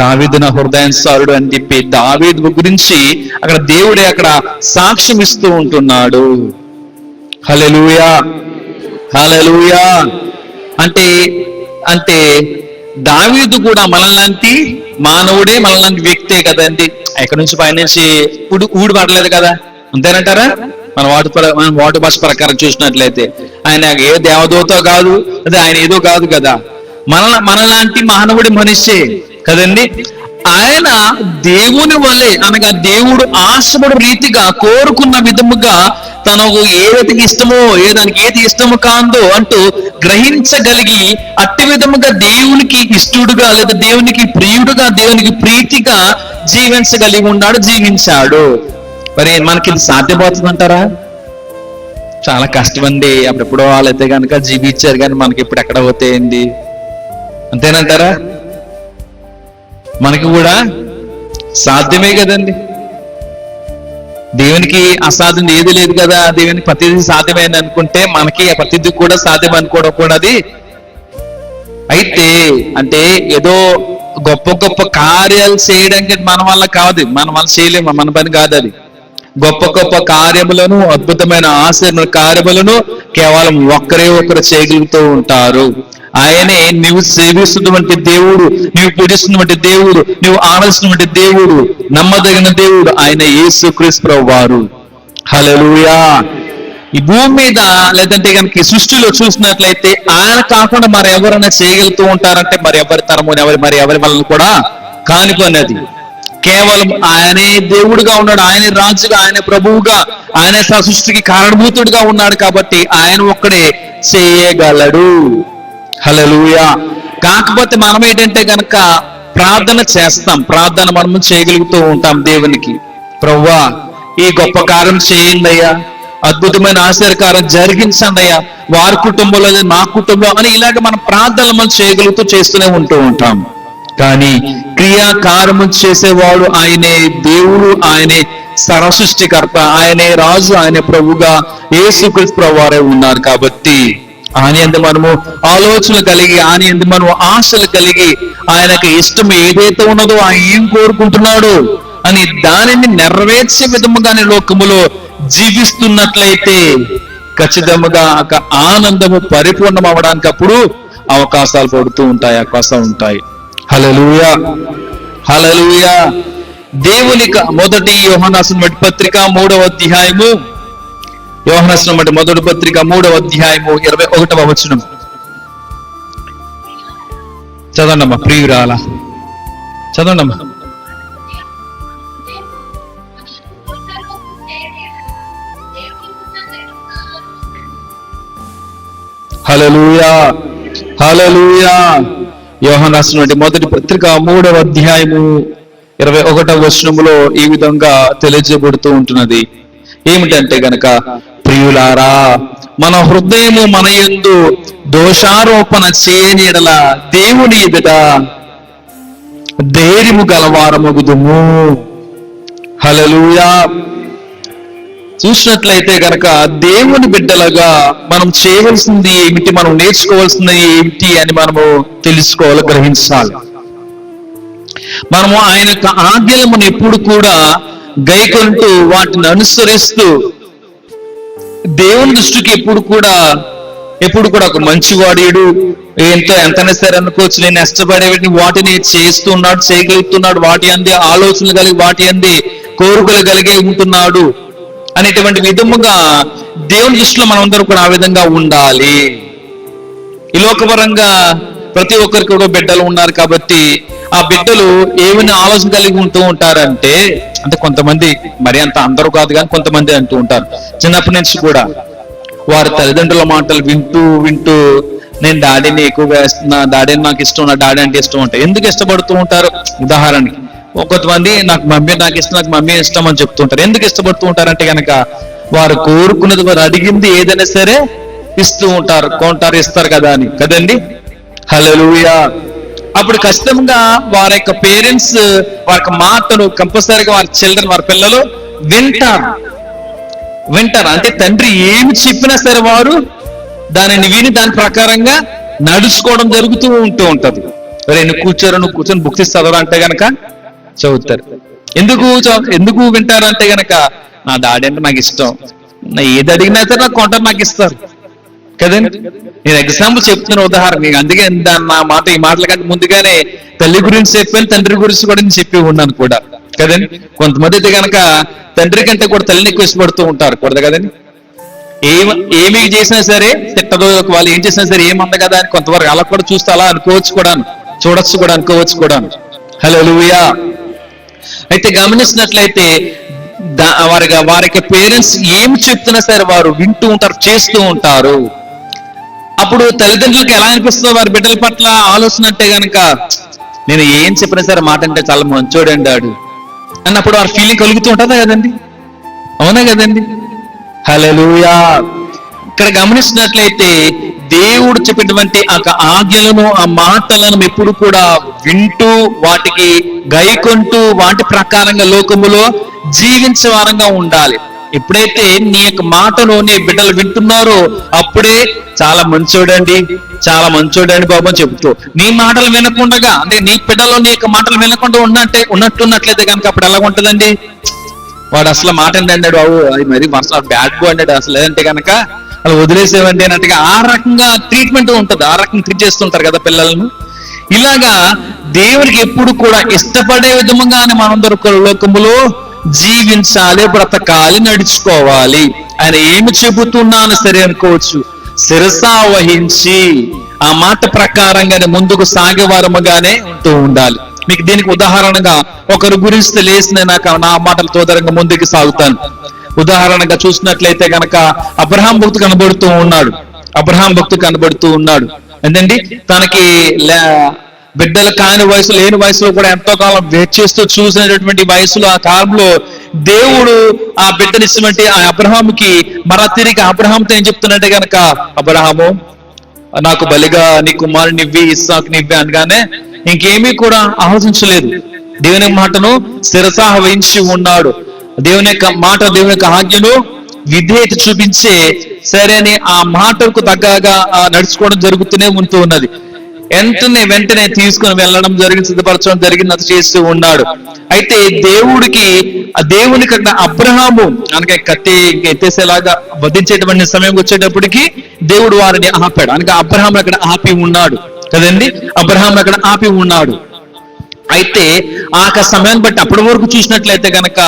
దావీదు నా హృదయానుసారుడు అని చెప్పి దావీదు గురించి అక్కడ దేవుడే అక్కడ సాక్ష్యం ఇస్తూ ఉంటున్నాడు. హల్లెలూయా. హల్లెలూయా. అంటే దావీదు కూడా మనలాంటి మానవుడే, మనలాంటి వ్యక్తే కదండి. ఎక్కడి నుంచి పైనుంచి ఊడి పడలేదు కదా, అంతేనంటారా? మన వాటి భాష ప్రకారం చూసినట్లయితే ఆయన ఏ దేవదూత కాదు, అదే ఆయన ఏదో కాదు కదా, మనలాంటి మానవుడి మనిషే కదండి. ఆయన దేవుని వలె, అనగా దేవుడు ఆశపడు రీతిగా కోరుకున్న విధముగా తనకు ఏదైతే ఇష్టమో, దానికి ఏది ఇష్టమో కాందో అంటూ గ్రహించగలిగి అట్టి విధముగా దేవునికి ఇష్టడుగా, లేదా దేవునికి ప్రియుడుగా, దేవునికి ప్రీతిగా జీవించగలిగి ఉన్నాడు, జీవించాడు. మరి మనకి ఇది సాధ్యపడుతుందంటారా? చాలా కష్టం అండి. అప్పుడెప్పుడో వాళ్ళైతే కనుక జీవించారు, కానీ మనకి ఇప్పుడు ఎక్కడ అవుతాయండి, అంతేనంటారా? మనకి కూడా సాధ్యమే కదండి. దేవునికి అసాధ్యం ఏది లేదు కదా. దేవునికి ప్రతిదీ సాధ్యమే అని అనుకుంటే మనకి ప్రతిదీ కూడా సాధ్యం అనుకోవడం కూడా అది. అయితే అంటే ఏదో గొప్ప గొప్ప కార్యాలు చేయడానికి మన వల్ల కాదు, మన వల్ల చేయలేము, మన పని కాదు అది. గొప్ప గొప్ప కార్యములను, అద్భుతమైన ఆశీర్వాద కార్యములను కేవలం ఒక్కరే ఒకరు చేయగలుగుతూ ఉంటారు. ఆయనే నీవు సేవిస్తున్నటువంటి దేవుడు, నీవు పూజిస్తున్నటువంటి దేవుడు, నీవు ఆరాధిస్తున్నటువంటి దేవుడు, నమ్మదగిన దేవుడు ఆయన యేసుక్రీస్తు ప్రభువారు. హల్లెలూయా. ఈ భూమి మీద లేదంటే కనుక ఈ సృష్టిలో చూసినట్లయితే ఆయన కాకుండా మరి ఎవరైనా చేయగలుగుతూ ఉంటారంటే మరి ఎవరి తరము మరి ఎవరి వలన కూడా కానిపోయినది. కేవలం ఆయనే దేవుడుగా ఉన్నాడు, ఆయనే రాజుగా, ఆయన ప్రభువుగా, ఆయన సృష్టికి కారణభూతుడిగా ఉన్నాడు కాబట్టి ఆయన ఒక్కడే చేయగలడు. హల్లెలూయా. కాకపోతే మనం ఏంటంటే గనక ప్రార్థన చేస్తాం, ప్రార్థన మనం చేయగలుగుతూ ఉంటాం దేవునికి. ప్రభువా ఈ గొప్ప కార్యం చేయండి అయ్యా, అద్భుతమైన ఆశ్చర్యకారం జరిగించండి అయ్యా, వారి కుటుంబంలో నా కుటుంబం అని ఇలాగ మనం ప్రార్థనలు మనం చేయగలుగుతూ చేస్తూనే ఉంటూ ఉంటాం. కానీ క్రియాకారము చేసేవాడు ఆయనే దేవుడు, ఆయనే సర్వసృష్టికర్త, ఆయనే రాజు, ఆయనే ప్రభుగా యేసుక్రీస్తు ప్రభువారే ఉన్నారు. కాబట్టి ఆయన యందు మనము ఆలోచనలు కలిగి, ఆయన యందు మనము ఆశలు కలిగి, ఆయనకి ఇష్టం ఏదైతే ఉన్నదో ఆయన ఏం కోరుకుంటున్నాడు అని దానిని నెరవేర్చే విధముగానే లోకములో జీవిస్తున్నట్లయితే ఖచ్చితంగా ఆనందము పరిపూర్ణం అవడానికి అప్పుడు అవకాశాలు పడుతూ ఉంటాయి, అవకాశాలు ఉంటాయి. హల్లెలూయా, హల్లెలూయా. దేవుని మొదటి యోహాను రాసిన పత్రిక 3వ అధ్యాయము, యోహాను రాసిన మొదటి పత్రిక 3వ అధ్యాయము 21వ వచనం చదవండమ్మా. ప్రియురాల చదవండమ్మా. హల్లెలూయా, హల్లెలూయా. యోహాను రాసినటువంటి మొదటి పత్రిక 3వ అధ్యాయము 21వ వచనములో ఈ విధంగా తెలియజేయబడుతూ ఉంటున్నది. ఏమిటంటే గనక, ప్రియులారా మన హృదయము మన యందు దోషారోపణ చేయని యెడల దేవుని ఎదుట ధైర్యము గలవారమగుదుము. హల్లెలూయా. చూసినట్లయితే గనక దేవుని బిడ్డలుగా మనం చేయవలసింది ఏమిటి, మనం నేర్చుకోవాల్సింది ఏమిటి అని మనము తెలుసుకోవాలి, గ్రహించాలి. మనము ఆయన యొక్క ఆజ్ఞలను ఎప్పుడు కూడా గైకొంటూ వాటిని అనుసరిస్తూ దేవుని దృష్టికి ఎప్పుడు కూడా ఒక మంచివాడేడు, ఎంతైనా సరే అనుకోవచ్చు, నేను ఇష్టపడేవి వాటిని చేస్తున్నాడు, చేయగలుగుతున్నాడు, వాటి అందే ఆలోచనలు కలిగి, వాటి అందే కోరికలు కలిగి ఉంటున్నాడు అనేటువంటి విధముగా దేవుని దృష్టిలో మనందరూ కూడా ఆ విధంగా ఉండాలి. ఈ లోకపరంగా ప్రతి ఒక్కరికి కూడా బిడ్డలు ఉన్నారు కాబట్టి ఆ బిడ్డలు ఏమైనా ఆలోచన కలిగి ఉంటూ ఉంటారంటే, అంటే కొంతమంది, మరి అంత అందరూ కాదు కానీ కొంతమంది అంటూ ఉంటారు, చిన్నప్పటి నుంచి కూడా వారి తల్లిదండ్రుల మాటలు వింటూ నేను డాడీని ఎక్కువగా ఇస్తున్నా, డాడీని నాకు ఇష్టం, నా డాడీ అంటే ఇష్టం ఉంటాయి. ఎందుకు ఇష్టపడుతూ ఉంటారు? ఉదాహరణకి కొంతమంది నాకు మమ్మీ నాకు ఇష్టం, నాకు మమ్మీ ఇష్టం అని చెప్తుంటారు. ఎందుకు ఇష్టపడుతూ ఉంటారంటే కనుక వారు కోరుకున్నది, వారు అడిగింది ఏదైనా సరే ఇస్తూ ఉంటారు, కొంటారు, ఇస్తారు కదా అని కదండి. హల్లెలూయా. అప్పుడు ఖచ్చితంగా వారి యొక్క పేరెంట్స్ వారి యొక్క మాటలు కంపల్సరీగా వారి చిల్డ్రన్, వారి పిల్లలు వింటారు. అంటే తండ్రి ఏమి చెప్పినా సరే వారు దానిని విని దాని ప్రకారంగా నడుచుకోవడం జరుగుతూ ఉంటది. నువ్వు కూర్చొని బుక్స్ చదవరా అంటే గనక చదువుతారు. ఎందుకు వింటారు అంటే గనక నా డాడీ అంటే నాకు ఇష్టం, ఏది అడిగినా సరే నాకు కొంటారు, నాకు ఇస్తారు కదండి. నేను ఎగ్జాంపుల్ చెప్తున్న ఉదాహరణ, అందుకే నా ఈ మాటల కంటే ముందుగానే తల్లి గురించి చెప్పాను, తండ్రి గురించి కూడా నేను చెప్పి ఉన్నాను కూడా కదండి. కొంతమంది అయితే కనుక తండ్రి కంటే కూడా తల్లిని ఎక్కువ ఇష్టపడుతూ ఉంటారు కూడా కదండి. ఏమి చేసినా సరే తిట్టదో, వాళ్ళు ఏం చేసినా సరే ఏమంది కదా అని కొంతవరకు అలా కూడా చూస్తే అలా అనుకోవచ్చు కూడా, అనుకోవచ్చు కూడా. హల్లెలూయా. అయితే గమనించినట్లయితే వారికి పేరెంట్స్ ఏం చెప్తున్నా సరే వారు వింటూ ఉంటారు, చేస్తూ ఉంటారు. అప్పుడు తల్లిదండ్రులకు ఎలా అనిపిస్తుందో వారి బిడ్డల పట్ల ఆలోచన అంటే గనక, నేను ఏం చెప్పినా సరే మాట అంటే చాలా మంచోడండి ఆడు అన్నప్పుడు వారి ఫీలింగ్ కలుగుతూ ఉంటుందా కదండి, అవునా కదండి. హల్లెలూయా. ఇక్కడ గమనించినట్లయితే దేవుడు చెప్పినటువంటి ఆ ఆజ్ఞలను, ఆ మాటలను ఎప్పుడు కూడా వింటూ వాటికి గైకొంటూ వాటి ప్రకారంగా లోకములో జీవించే వారంగా ఉండాలి. ఎప్పుడైతే నీ యొక్క మాటను నీ బిడ్డలు వింటున్నారో అప్పుడే చాలా మంచోడండి, చాలా మంచోడండి బాబు అని చెబుతూ నీ మాటలు వినకుండా, అంటే నీ బిడ్డలో నీ యొక్క మాటలు వినకుండా ఉన్నట్లున్నట్లయితే కనుక అప్పుడు ఎలా ఉంటుందండి? వాడు అసలు మాట అన్నాడు బాబు, అది మరి అసలు బ్యాడ్ బో అన్నాడు అసలు, లేదంటే కనుక అలా వదిలేసేవండి అన్నట్టుగా ఆ రకంగా ట్రీట్మెంట్ ఉంటుంది, ఆ రకంగా ట్రీట్ చేస్తుంటారు కదా పిల్లలను. ఇలాగా దేవునికి ఎప్పుడు కూడా ఇష్టపడే విధముగానే మనందరూ లోకములో జీవించాలి, బ్రతకాలి, నడుచుకోవాలి. ఆయన ఏమి చెబుతున్నాను సరే అనుకోవచ్చు, శిరసా వహించి ఆ మాట ప్రకారంగానే ముందుకు సాగేవారముగానే ఉంటూ ఉండాలి. మీకు దీనికి ఉదాహరణగా ఒకరి గురించి తెలిసిన నాకు నా మాటలు తోదరంగా ముందుకు సాగుతాను. ఉదాహరణగా చూసినట్లయితే కనుక అబ్రహాం భక్తు కనబడుతూ ఉన్నాడు. ఏంటండి, తనకి బిడ్డలు కాని వయసు, లేని వయసులో కూడా ఎంతో కాలం వెయిట్ చేస్తూ చూసినటువంటి వయసులో ఆ కాలంలో దేవుడు ఆ బిడ్డనిచ్చినటువంటి ఆ అబ్రహాముకి మరలా తిరిగి అబ్రహాంతో ఏం చెప్తున్నట్టే కనుక, అబ్రహాము నాకు బలిగా నీ కుమారుని ఇవ్వి, ఇస్సాకు నివ్వి అనగానే ఇంకేమీ కూడా ఆలోచించలేదు. దేవుని మాటను శిరసా వహించి ఉన్నాడు. దేవుని యొక్క మాట, దేవుని యొక్క ఆజ్ఞను విధేయత చూపించే సరేని ఆ మాటకు తగ్గగా నడుచుకోవడం జరుగుతూనే ఉంటూ ఉన్నది. వెంటనే తీసుకుని వెళ్ళడం జరిగింది, సిద్ధపరచడం జరిగింది, అది చేస్తూ ఉన్నాడు. అయితే దేవునికి అక్కడ అబ్రహాము అనగా కత్తి ఎత్తేసేలాగా వధించేటువంటి సమయం వచ్చేటప్పటికి దేవుడు వారిని ఆపాడు. అనగా అబ్రహాం అక్కడ ఆపి ఉన్నాడు కదండి, అబ్రహాం అక్కడ ఆపి ఉన్నాడు. అయితే ఆ సమయాన్ని బట్టి అప్పటి వరకు చూసినట్లయితే కనుక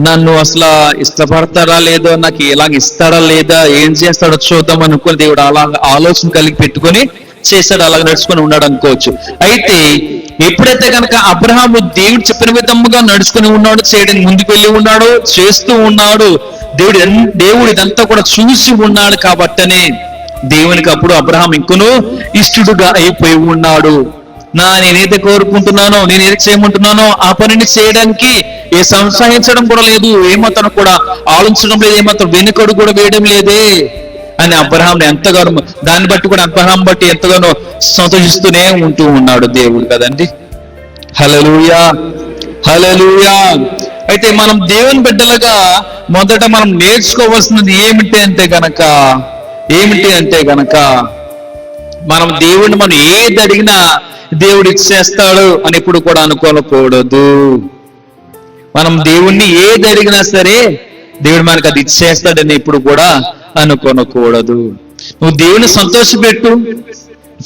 నన్ను అసలు ఇష్టపడతాడా లేదో, నాకు ఎలాగ ఇస్తాడా లేదా, ఏం చేస్తాడో చూద్దాం అనుకుని దేవుడు అలా ఆలోచన కలిగి పెట్టుకొని చేశాడు, అలాగ నడుచుకొని ఉన్నాడు అనుకోవచ్చు. అయితే ఎప్పుడైతే కనుక అబ్రహాము దేవుడు చెప్పిన విధముగా నడుచుకుని ఉన్నాడు, చేయడానికి ముందుకు వెళ్ళి ఉన్నాడు, చేస్తూ ఉన్నాడు, దేవుడు ఇదంతా కూడా చూసి ఉన్నాడు. కాబట్టనే దేవునికి అప్పుడు అబ్రహాం ఇంకనూ ఇష్టడుగా అయిపోయి ఉన్నాడు. నేనైతే కోరుకుంటున్నానో, నేనేది చేయమంటున్నానో ఆ పనిని చేయడానికి ఏ సంశయించడం కూడా లేదు, ఏమాత్రం కూడా ఆలోచించడం లేదు, ఏమాత్రం వెనుకడు కూడా వేయడం లేదే అని అబ్రహాం ఎంతగానో, దాన్ని బట్టి కూడా అబ్రహాం బట్టి ఎంతగానో సంతోషిస్తూనే ఉంటూ ఉన్నాడు దేవుడు కదండి. హల్లెలూయా, హల్లెలూయా. అయితే మనం దేవుని బిడ్డలుగా మొదట మనం నేర్చుకోవాల్సినది ఏమిటి అంటే గనక మనం దేవుడిని మనం ఏది అడిగినా దేవుడు ఇచ్చేస్తాడు అని ఎప్పుడు కూడా అనుకోకూడదు. మనం దేవుణ్ణి ఏది అడిగినా సరే దేవుడు మనకు అది ఇచ్చేస్తాడని ఎప్పుడు కూడా అనుకోకూడదు. నువ్వు దేవుని సంతోషపెట్టు.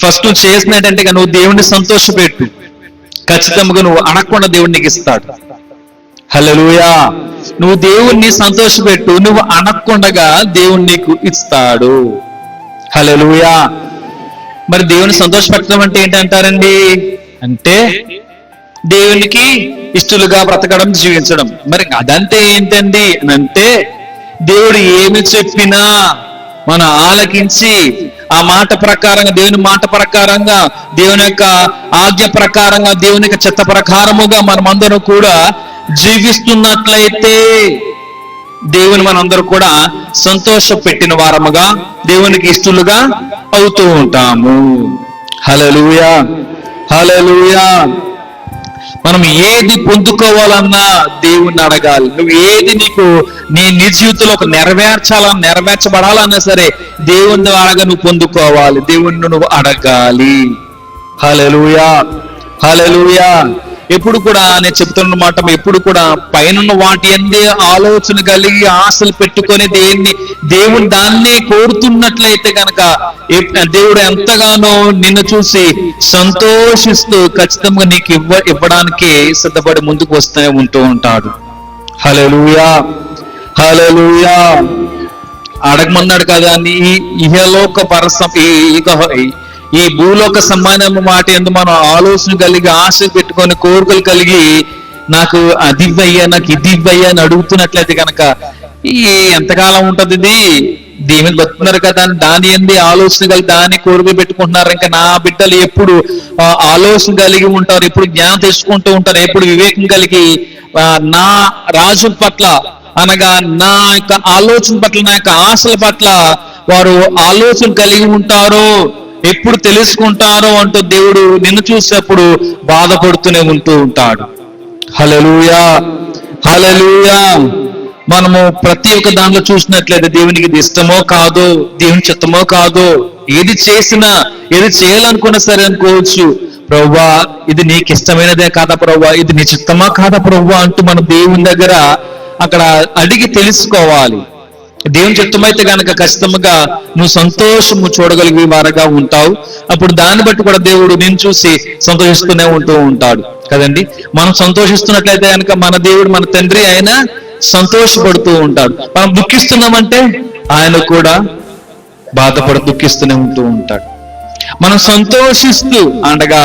ఫస్ట్ నువ్వు చేసినట్టంటే నువ్వు దేవుణ్ణి సంతోషపెట్టు, ఖచ్చితంగా నువ్వు అడగకుండా దేవుడు నీకు ఇస్తాడు. హల్లెలూయా. నువ్వు దేవుణ్ణి సంతోషపెట్టు, నువ్వు అడగకుండా దేవుడు నీకు ఇస్తాడు. హల్లెలూయా. మరి దేవుని సంతోషపెట్టడం అంటే ఏంటంటారండి? అంటే దేవునికి ఇష్టలుగా బ్రతకడం, జీవించడం. మరి అదంటే ఏంటండి అని అంటే దేవుడు ఏమి చెప్పినా మనం ఆలకించి ఆ మాట ప్రకారంగా, దేవుని మాట ప్రకారంగా, దేవుని యొక్క ఆజ్ఞ ప్రకారంగా, దేవుని యొక్క చిత్త ప్రకారముగా మనమందరం కూడా జీవిస్తున్నట్లయితే దేవుని మనందరూ కూడా సంతోష పెట్టిన వారముగా, దేవునికి ఇష్టలుగా అవుతూ ఉంటాము. హల్లెలూయా, హల్లెలూయా. మనం ఏది పొందుకోవాలన్నా దేవుణ్ణి అడగాలి. నువ్వు ఏది నీ జీవితంలో నెరవేర్చబడాలన్నా సరే దేవుని ద్వారా నువ్వు పొందుకోవాలి, దేవుణ్ణి నువ్వు అడగాలి. హల్లెలూయా, హల్లెలూయా. ఎప్పుడు కూడా నేను చెప్తున్న మాట, ఎప్పుడు కూడా పైన వాటి అందే ఆలోచన కలిగి ఆశలు పెట్టుకొని దేవుని దాన్ని కోరుతున్నట్లయితే కనుక దేవుడు ఎంతగానో నిన్ను చూసి సంతోషిస్తూ ఖచ్చితంగా నీకు ఇవ్వడానికి సిద్ధపడి ముందుకు వస్తూనే ఉంటూ ఉంటాడు. హల్లెలూయా, హల్లెలూయా. అడగమన్నాడు కదా, నీ ఇహలోక ఈ భూలోక సంబంధం మాట ఎందు మనం ఆలోచన కలిగి, ఆశ పెట్టుకొని, కోరికలు కలిగి నాకు అది ఇవ్వయ్యా, నాకు ఇది ఇవ్వయ్యా అని అడుగుతున్నట్లయితే కనుక ఎంతకాలం ఉంటది? ఇది దేవుని బతుకున్నారు కదా, దాని ఎందు ఆలోచన కలిగి దాన్ని కోరికలు పెట్టుకుంటున్నారు. ఇంకా నా బిడ్డలు ఎప్పుడు ఆలోచన కలిగి ఉంటారు, ఎప్పుడు జ్ఞానం తెచ్చుకుంటూ ఉంటారు, ఎప్పుడు వివేకం కలిగి నా రాజు పట్ల అనగా నా యొక్క ఆలోచన పట్ల, నా యొక్క ఆశల పట్ల వారు ఆలోచన కలిగి ఉంటారో, ఎప్పుడు తెలుసుకుంటారో అంటూ దేవుడు నిన్ను చూసేప్పుడు బాధపడుతూనే ఉంటూ ఉంటాడు. హల్లెలూయా, హల్లెలూయా. మనము ప్రతి ఒక్క దాంట్లో చూసినట్లయితే దేవునికి ఇది ఇష్టమో కాదో, దేవుని చిత్తమో కాదో, ఏది చేసినా, ఏది చేయాలనుకున్నా సరే అనుకోవచ్చు, ప్రభువా ఇది నీకు ఇష్టమైనదే కాదా ప్రభువా, ఇది నీ చిత్తమా కాదా ప్రభువా అంటూ మనం దేవుని దగ్గర అక్కడ అడిగి తెలుసుకోవాలి. దేవుని చిత్తమైతే గనక ఖచ్చితంగా నువ్వు సంతోషము చూడగలిగే వారుగా ఉంటావు. అప్పుడు దాన్ని బట్టి కూడా దేవుడు నిన్ను చూసి సంతోషిస్తూనే ఉంటూ ఉంటాడు కదండి. మనం సంతోషిస్తున్నట్లయితే కనుక మన దేవుడు, మన తండ్రి ఆయన సంతోషపడుతూ ఉంటాడు. మనం దుఃఖిస్తున్నామంటే ఆయన కూడా బాధపడి దుఃఖిస్తూనే ఉంటూ ఉంటాడు. మనం సంతోషిస్తూ అనగా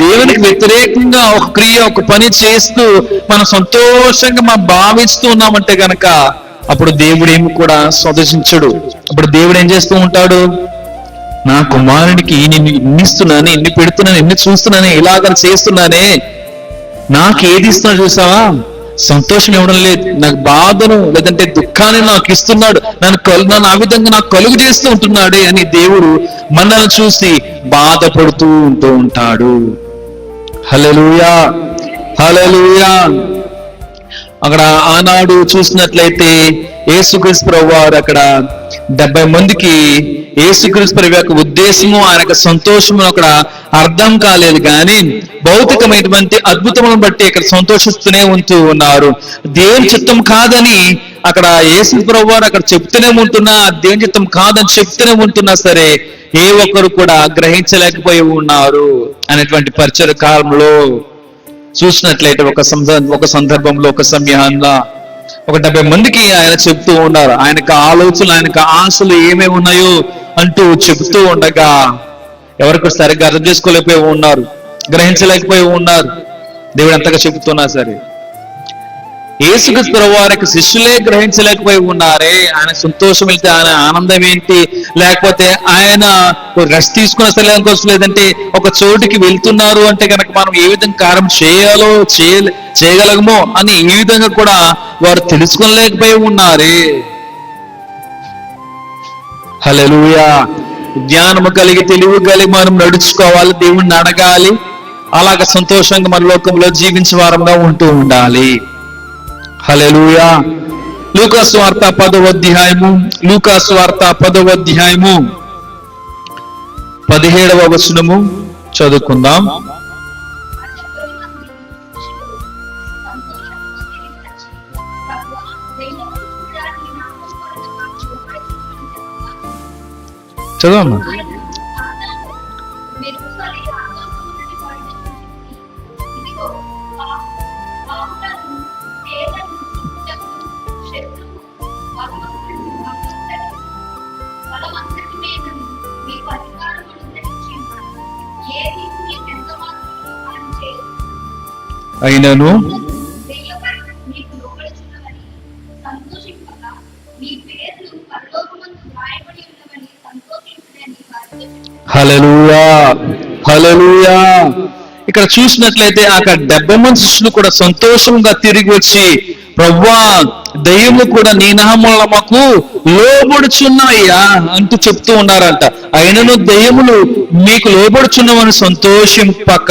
దేవునికి వ్యతిరేకంగా ఒక క్రియ, ఒక పని చేస్తూ మనం సంతోషంగా మనం భావిస్తూ ఉన్నామంటే గనక అప్పుడు దేవుడు ఏమి కూడా సంతోషించడు. అప్పుడు దేవుడు ఏం చేస్తూ ఉంటాడు, నా కుమారునికి నిన్ను ఇన్ని ఇస్తున్నాను, ఇన్ని పెడుతున్నాను, ఇన్ని చూస్తున్నాను, ఇలాగ చేస్తున్నానే, నాకు ఏది ఇస్తున్నా చూసావా, సంతోషం ఇవ్వడం లేదు, నాకు బాధను లేదంటే దుఃఖాన్ని నాకు ఇస్తున్నాడు, నన్ను ఆ విధంగా నాకు కలుగు చేస్తూ ఉంటున్నాడే అని దేవుడు మనల్ని చూసి బాధపడుతూ ఉంటూ ఉంటాడు. హల్లెలూయా, హల్లెలూయా. అక్కడ ఆనాడు చూసినట్లయితే యేసుక్రీస్తు ప్రభువారు అక్కడ 70 మందికి యేసుక్రీస్తు ప్రభు యొక్క ఉద్దేశము, ఆయన యొక్క సంతోషము అక్కడ అర్థం కాలేదు, కానీ భౌతికమైనటువంటి అద్భుతములను బట్టి ఇక్కడ సంతోషిస్తూనే ఉంటూ ఉన్నారు. దేవుని చిత్తం కాదని అక్కడ యేసు ప్రభువారు అక్కడ చెప్తూనే ఉంటున్నా, దేవుని చిత్తం కాదని చెప్తూనే ఉంటున్నా సరే ఏ ఒక్కరు కూడా గ్రహించలేకపోయి ఉన్నారు అనేటువంటి పరిచయ కాలంలో చూసినట్లయితే ఒక సందర్భంలో, ఒక సమయంలో ఒక 70 మందికి ఆయన చెప్తూ ఉన్నారు. ఆయనకు ఆలోచనలు, ఆయనకు ఆశలు ఏమేమి ఉన్నాయో అంటూ చెబుతూ ఉండగా ఎవరికి సరిగ్గా అర్థం చేసుకోలేకపోయి ఉన్నారు, గ్రహించలేకపోయి ఉన్నారు. దేవుడు ఎంతగా చెబుతున్నా సరే యేసుక్రీస్తు ప్రభువారికి శిష్యులే గ్రహించలేకపోయి ఉన్నారే. ఆయన సంతోషం వెళ్తే ఆయన ఆనందం ఏంటి, లేకపోతే ఆయన రెస్ట్ తీసుకున్న సరే అనుకోవచ్చు, లేదంటే ఒక చోటుకి వెళ్తున్నారు అంటే కనుక మనం ఏ విధంగా కార్యం చేయాలో చేయగలగమో అని ఈ విధంగా కూడా వారు తెలుసుకోలేకపోయి ఉన్నారే. హల్లెలూయా. జ్ఞానము కలిగి, తెలివి కలిగి మనం నడుచుకోవాలి, దేవుణ్ణి అడగాలి, అలాగ సంతోషంగా మన లోకంలో జీవించే వారంగా ఉంటూ ఉండాలి. హల్లెలూయా. లూకాసు వార్త 10వ అధ్యాయము, లూకాసు వార్త 10వ అధ్యాయము 17వ వచనము చదువుకుందాం. చదవమ్మా. అయినను హల్లెలూయా, హల్లెలూయా. ఇక్కడ చూసినట్లయితే అక్కడ 70 మంది శిష్యులు కూడా సంతోషంగా తిరిగి వచ్చి, ప్రభువా దయ్యములు కూడా నీ నామమున మాకు లోబడుచున్నాయ్యా అంటూ చెప్తూ ఉన్నారంట. అయినను దయ్యములు మీకు లోబడుచున్నవని సంతోషింపక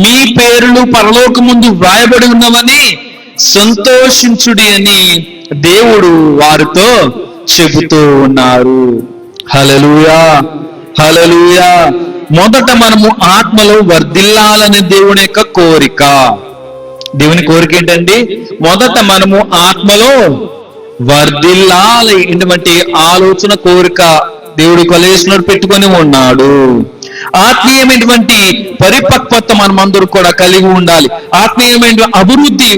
మీ పేర్లు పరలోకమందు వ్రాయబడి ఉన్నవని సంతోషించుడి అని దేవుడు వారితో చెబుతూ ఉన్నారు. హల్లెలూయా, హల్లెలూయా. మొదట మనము ఆత్మలో వర్ధిల్లాలనే దేవుని యొక్క కోరిక. దేవుని కోరిక ఏంటండి? మొదట మనము ఆత్మలో వర్ధిల్లాలి ఇటువంటి ఆలోచన, కోరిక దేవుడు కలేశ్వరుడు పెట్టుకొని ఉన్నాడు. ఆత్మీయమైనటువంటి పరిపక్వత మనమందరూ కూడా కలిగి ఉండాలి. ఆత్మీయమైన అభివృద్ధి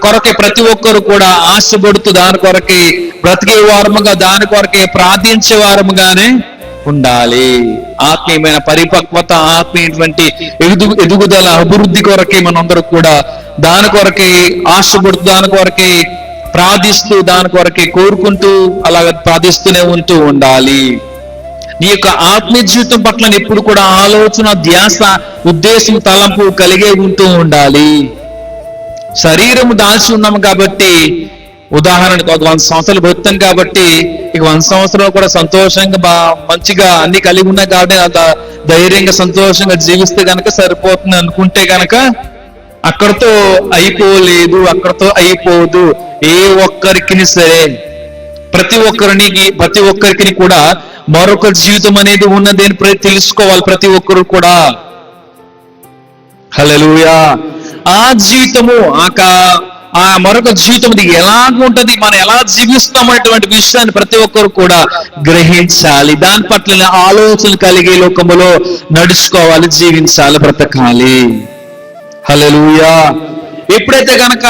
కొరకే ప్రతి ఒక్కరు కూడా ఆశపడుతూ దాని కొరకే బ్రతికే వారముగా, దాని కొరకే ప్రార్థించే వారముగానే ఉండాలి. ఆత్మీయమైన పరిపక్వత, ఆత్మీయటువంటి ఎదుగుదల, అభివృద్ధి కొరకే మనందరూ కూడా దాని కొరకే ఆశపడుతూ, దాని కొరకే ప్రార్థిస్తూ, దాని కొరకే కోరుకుంటూ అలాగ ప్రార్థిస్తూనే ఉంటూ ఉండాలి. నీ యొక్క ఆత్మీయ జీవితం పట్ల ఎప్పుడు కూడా ఆలోచన, ధ్యాస, ఉద్దేశం, తలంపు కలిగే ఉంటూ ఉండాలి. శరీరము దాల్చి ఉన్నాము కాబట్టి ఉదాహరణకు ఒక 100 సంవత్సరాలు బతుకుతాం కాబట్టి ఇక 100 సంవత్సరాలు కూడా సంతోషంగా మంచిగా అన్ని కలిగి ఉన్నాయి కాబట్టి అంత ధైర్యంగా సంతోషంగా జీవిస్తే గనక సరిపోతుంది అనుకుంటే గనక అక్కడతో అయిపోలేదు, అక్కడతో అయిపోదు. ఏ ఒక్కరికి సరే ప్రతి ఒక్కరికి కూడా మరొక జీవితం అనేది ఉన్నది అని తెలుసుకోవాలి ప్రతి ఒక్కరు కూడా. హల్లెలూయా. ఆ జీవితము ఆ మరొక జీవితం ఎలాగ ఉంటది, మనం ఎలా జీవిస్తాం అనేటువంటి విషయాన్ని ప్రతి ఒక్కరు కూడా గ్రహించాలి. దాని పట్ల ఆలోచన కలిగే లోకములో నడుచుకోవాలి, జీవించాలి, బ్రతకాలి. హల్లెలూయా. ఎప్పుడైతే గనక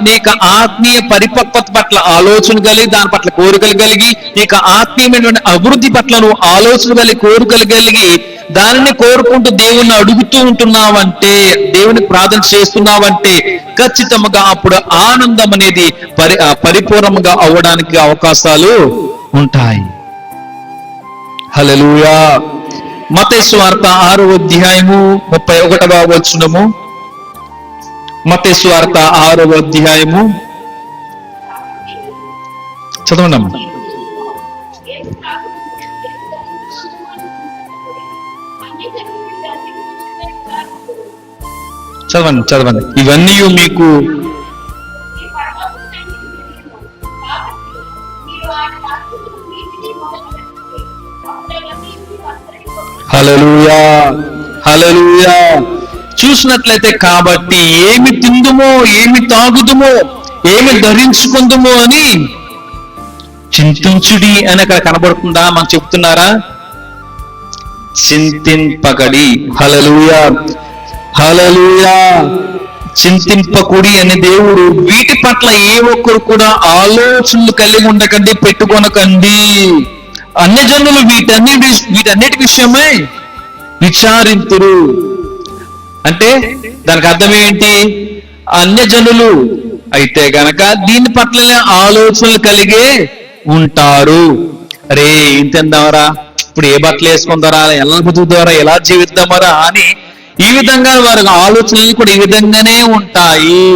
నీకు ఆత్మీయ పరిపక్వత పట్ల ఆలోచన కలిగి, దాని పట్ల కోరికలు కలిగి, నీకు ఆత్మీయమైనటువంటి అభివృద్ధి పట్ల నువ్వు ఆలోచన కలిగి, కోరికలు కలిగి, దానిని కోరుకుంటూ దేవుణ్ణి అడుగుతూ ఉంటున్నావంటే, దేవుని ప్రార్థన చేస్తున్నావంటే ఖచ్చితంగా అప్పుడు ఆనందం అనేది పరిపూర్ణంగా అవ్వడానికి అవకాశాలు ఉంటాయి. హల్లెలూయా. మత్తయి సువార్త 6వ అధ్యాయము 31వ వచనము. మత్తయి సువార్త 6వ అధ్యాయము చదవండి అమ్మా. చదవండి. ఇవన్నీ మీకు హల్లెలూయా, హల్లెలూయా. చూసినట్లయితే కాబట్టి ఏమి తిందుమో, ఏమి తాగుదుమో, ఏమి ధరించుకుందుమో అని చింతించుడి అని అక్కడ కనబడుతుందా? మాకు చెప్తున్నారా? చింతింపకడి. హల్లెలూయా, హల్లెలూయా. చింతింపకుడి అని దేవుడు వీటి పట్ల ఏ ఒక్కరు కూడా ఆలోచనలు కలిగి ఉండకండి, పెట్టుకొనకండి. అన్యజనులు వీటన్నిటి విషయమై విచారింతురు. అంటే దానికి అర్థం ఏంటి? అన్యజనులు అయితే గనక దీని పట్లనే ఆలోచనలు కలిగే ఉంటారు. అరే ఏం తిందామరా, ఇప్పుడు ఏ బట్టలు వేసుకుందారా, ఎలా బతుకుతారా, ఎలా జీవిద్దామరా అని ఈ విధంగా వారి ఆలోచనలు కూడా ఈ విధంగానే ఉంటాయి.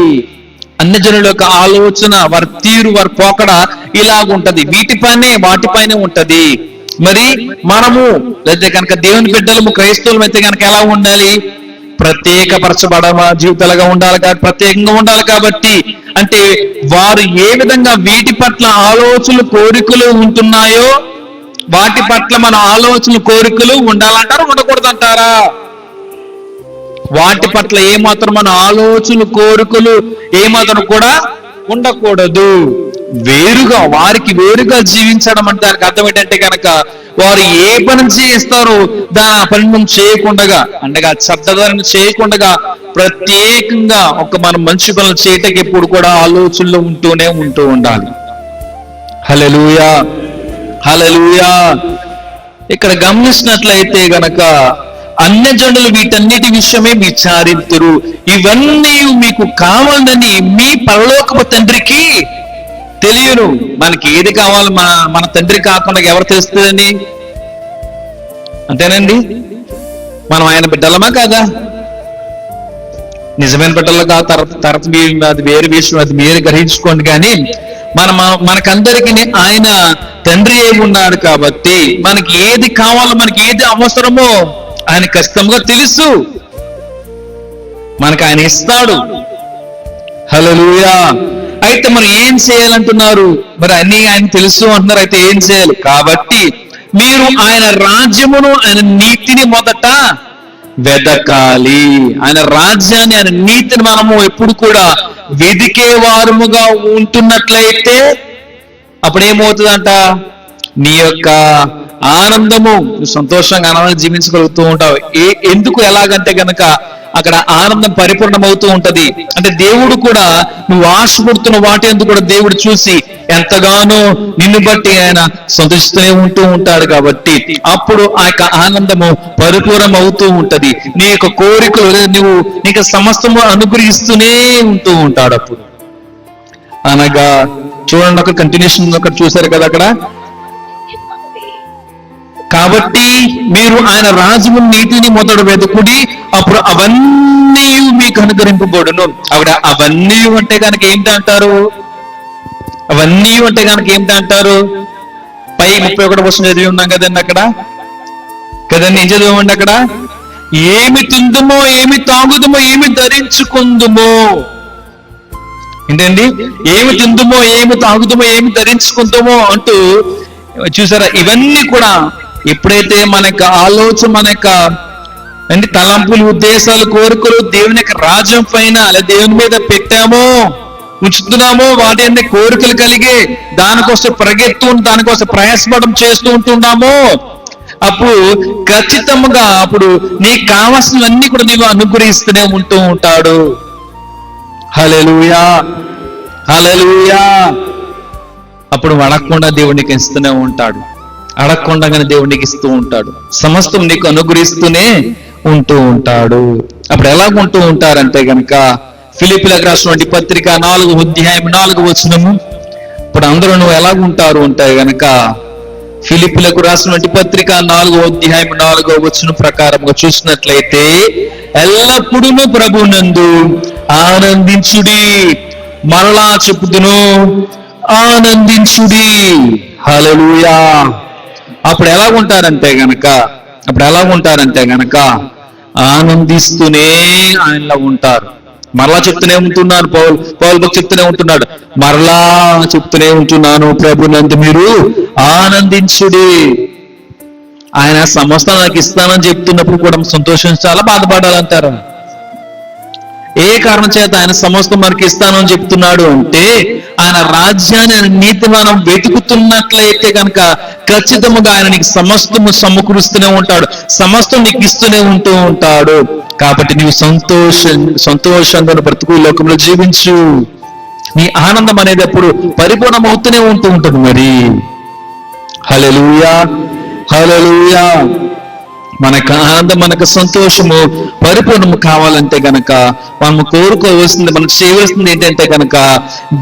అన్యజనుల యొక్క ఆలోచన, వారి తీరు, వారి పోకడ ఇలాగుంటది, వాటిపైనే ఉంటది. మరి మనము లేదా కనుక దేవుని బిడ్డలము, క్రైస్తవులం అయితే కనుక ఎలా ఉండాలి? ప్రత్యేకపరచబడ జీవితాలుగా ఉండాలి కాబట్టి, ప్రత్యేకంగా ఉండాలి కాబట్టి, అంటే వారు ఏ విధంగా వీటి పట్ల ఆలోచనలు, కోరికలు ఉంటున్నాయో వాటి పట్ల మన ఆలోచనలు, కోరికలు ఉండాలంటారా, ఉండకూడదంటారా? వాటి పట్ల ఏమాత్రం మన ఆలోచనలు, కోరికలు ఏమాత్రం కూడా ఉండకూడదు. వారికి వేరుగా జీవించడం అంటే దానికి అర్థం ఏంటంటే కనుక వారు ఏ పని చేస్తారో దాని ఆ పని మనం చేయకుండా, అంటే చెడ్డదాన్ని చేయకుండా ప్రత్యేకంగా మనం మంచి పనులు చేయటకి ఎప్పుడు కూడా ఆలోచనలు ఉంటూ ఉండాలి. హల్లెలూయా, హల్లెలూయా. ఇక్కడ గమనించినట్లయితే గనక అన్యజనులు వీటన్నిటి విషయమే విచారింతురు. ఇవన్నీ మీకు కావాలని మీ పరలోకపు తండ్రికి తెలియను. మనకి ఏది కావాలి మన తండ్రి కాకుండా ఎవరు తెలుస్తుందండి? అంతేనండి. మనం ఆయన బిడ్డలమా కాదా? నిజమైన బిడ్డలు కాదు, తర్వాత అది వేరే విషయం, అది మీరు గ్రహించుకోండి. కానీ మనకందరికి ఆయన తండ్రి ఏమున్నాడు కాబట్టి మనకి ఏది కావాలో, మనకి ఏది అవసరమో ఆయన ఖచ్చితంగా తెలుసు, మనకు ఆయన ఇస్తాడు. హల్లెలూయా. అయితే మరి ఏం చేయాలంటున్నారు? మరి అన్ని ఆయన తెలుసు అంటున్నారు. అయితే ఏం చేయాలి? కాబట్టి మీరు ఆయన రాజ్యమును, ఆయన నీతిని మొదట వెదకాలి. ఆయన రాజ్యాన్ని, ఆయన నీతిని మనము ఎప్పుడు కూడా వెదికే వారముగా ఉంటున్నట్లయితే అప్పుడు ఏమవుతుందంట? నీ యొక్క ఆనందము, సంతోషంగా ఆనందంగా జీవించగలుగుతూ ఉంటావు. ఎందుకు ఎలాగంటే గనక అక్కడ ఆనందం పరిపూర్ణమవుతూ ఉంటది. అంటే దేవుడు కూడా నువ్వు ఆశపడుతున్న వాటి ఎందుకు కూడా దేవుడు చూసి ఎంతగానో నిన్ను బట్టి ఆయన సంతోషిస్తూనే ఉంటాడు. కాబట్టి అప్పుడు ఆ యొక్క ఆనందము పరిపూర్ణం అవుతూ ఉంటది. నీ యొక్క కోరికలు నీకు సమస్తము అనుగ్రహిస్తూనే ఉంటాడు. అప్పుడు అనగా చూడండి, ఒక కంటిన్యూషన్ ఒకటి చూశారు కదా అక్కడ. కాబట్టి మీరు ఆయన రాజును, నీతిని మొదట వెతుకుడి, అప్పుడు అవన్నీ మీకు అనుగ్రహింపబడును. అవన్నీ అంటే కనుక ఏంటంటారు? అవన్నీ ఉంటే కనుక ఏమిటి అంటారు? పై 31 వచనం చదివి ఉన్నాం కదండి అక్కడ, కదండి. ఏం చదివామండి అక్కడ? ఏమి తిందుమో, ఏమి తాగుదుమో, ఏమి ధరించుకుందుమో. ఏంటండి? ఏమి తిందుమో, ఏమి తాగుదుమో, ఏమి ధరించుకుందామో అంటూ చూసారా? ఇవన్నీ కూడా ఎప్పుడైతే మన యొక్క ఆలోచన, మన యొక్క తలంపులు, ఉద్దేశాలు, కోరికలు దేవుని యొక్క రాజ్యం పైన లేదా దేవుని మీద పెట్టామో, ఉంచుతున్నామో, వాటి అన్ని కోరికలు కలిగి దానికోసం దానికోసం ప్రయాసపడడం చేస్తూ ఉంటున్నామో, అప్పుడు ఖచ్చితంగా అప్పుడు నీకు కావాల్సినవన్నీ కూడా నీవు అనుగ్రహిస్తూనే ఉంటూ ఉంటాడు. హల్లెలూయా, హల్లెలూయా. అప్పుడు అడగకుండా దేవునికి ఇస్తూనే ఉంటాడు, అడగకుండానే దేవునికి ఇస్తూ ఉంటాడు, సమస్తం నీకు అనుగ్రహిస్తూనే ఉంటూ ఉంటాడు. అప్పుడు ఎలాగుంటూ ఉంటారంటే గనక ఫిలిప్పీలకు రాసినటువంటి పత్రిక 4వ అధ్యాయం 4వ వచనము. ఇప్పుడు అందరూ నువ్వు ఎలాగుంటారు అంటే గనక ఫిలిప్పీలకు రాసినటువంటి పత్రిక 4వ అధ్యాయం 4వ వచనం ప్రకారంగా చూసినట్లయితే, ఎల్లప్పుడూ ప్రభునందు ఆనందించుడి. మరలా చెప్పుదును, ఆనందించుడి. హల్లెలూయా. అప్పుడు ఎలాగుంటారంటే గనక ఆనందిస్తూనే ఆయనలో ఉంటారు. మరలా చెప్తూనే ఉంటున్నాను, పౌలు చెప్తూనే ఉంటున్నాడు, మరలా చెప్తూనే ఉంటున్నాను, ప్రభునందు మీరు ఆనందించుడి. ఆయన సమస్తం నాకు ఇస్తానని చెప్తున్నప్పుడు కూడా సంతోషించాలా, బాధపడాలంటారు? ఏ కారణం చేత ఆయన సమస్తం మనకి ఇస్తానని చెప్తున్నాడు అంటే, ఆయన రాజ్యాన్ని, ఆయన నీతి మనం వెతుకుతున్నట్లయితే కనుక ఖచ్చితంగా ఆయన నీకు సమస్తము సమకూరుస్తూనే ఉంటాడు, సమస్తం నీకు ఇస్తూనే ఉంటూ ఉంటాడు. కాబట్టి నీవు సంతోషంగా బ్రతుకు లోకంలో జీవించు. నీ ఆనందం అనేది ఎప్పుడు పరిపూర్ణమవుతూనే ఉంటూ ఉంటుంది. మరి హల్లెలూయా, హల్లెలూయా. మనకు ఆనందం, మనకు సంతోషము పరిపూర్ణము కావాలంటే గనక మనము కోరుకోవాల్సింది, మనం చేయవలసింది ఏంటంటే గనక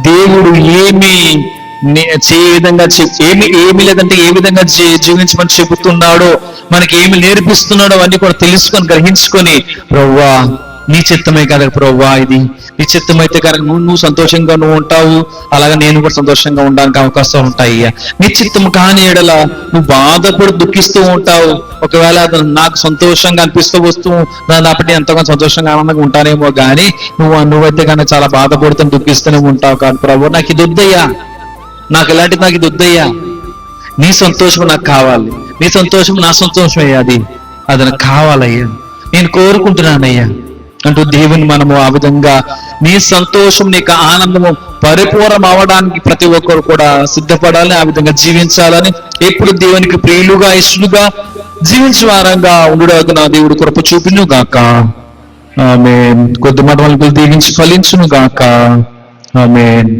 దేవుడు ఏమి ఏమి లేదంటే ఏ విధంగా జీవించమని చెబుతున్నాడో, మనకి ఏమి నేర్పిస్తున్నాడో అవన్నీ కూడా తెలుసుకొని గ్రహించుకొని, ప్రభువా నీ చిత్తమే కదా ప్రభువా, ఇది నీ చిత్తం అయితే కనుక నువ్వు సంతోషంగా నువ్వు ఉంటావు, అలాగే నేను కూడా సంతోషంగా ఉండడానికి అవకాశాలు ఉంటాయి. నీ చిత్తం కాని ఎడల నువ్వు బాధపడి దుఃఖిస్తూ ఉంటావు. ఒకవేళ నాకు సంతోషంగా అనిపిస్తూ వస్తువు దాన్ని ఎంతగానో సంతోషంగా ఆనందంగా ఉంటానేమో కానీ నువ్వైతే కానీ చాలా బాధపడుతూ దుఃఖిస్తూనే ఉంటావు. కాదు ప్రభు, నాకు ఇది వద్దయ్యా, నాకు ఇది వద్దయ్యా, నీ సంతోషం నాకు కావాలి, నీ సంతోషం నా సంతోషం అయ్యా, అది నాకు కావాలయ్యా, నేను కోరుకుంటున్నానయ్యా అంటూ దేవుని మనము ఆ విధంగా నీ సంతోషం, నీకు ఆనందము పరిపూర్ణం అవడానికి ప్రతి ఒక్కరు కూడా సిద్ధపడాలని, ఆ విధంగా జీవించాలని, ఎప్పుడు దేవునికి ప్రియులుగా ఇష్టలుగా జీవించే వారంగా ఉండుగాక నా దేవుడు కృప చూపిను గాక. ఆమేన్. కొద్ది మాట దీవించి ఫలించును గాక. ఆమేన్.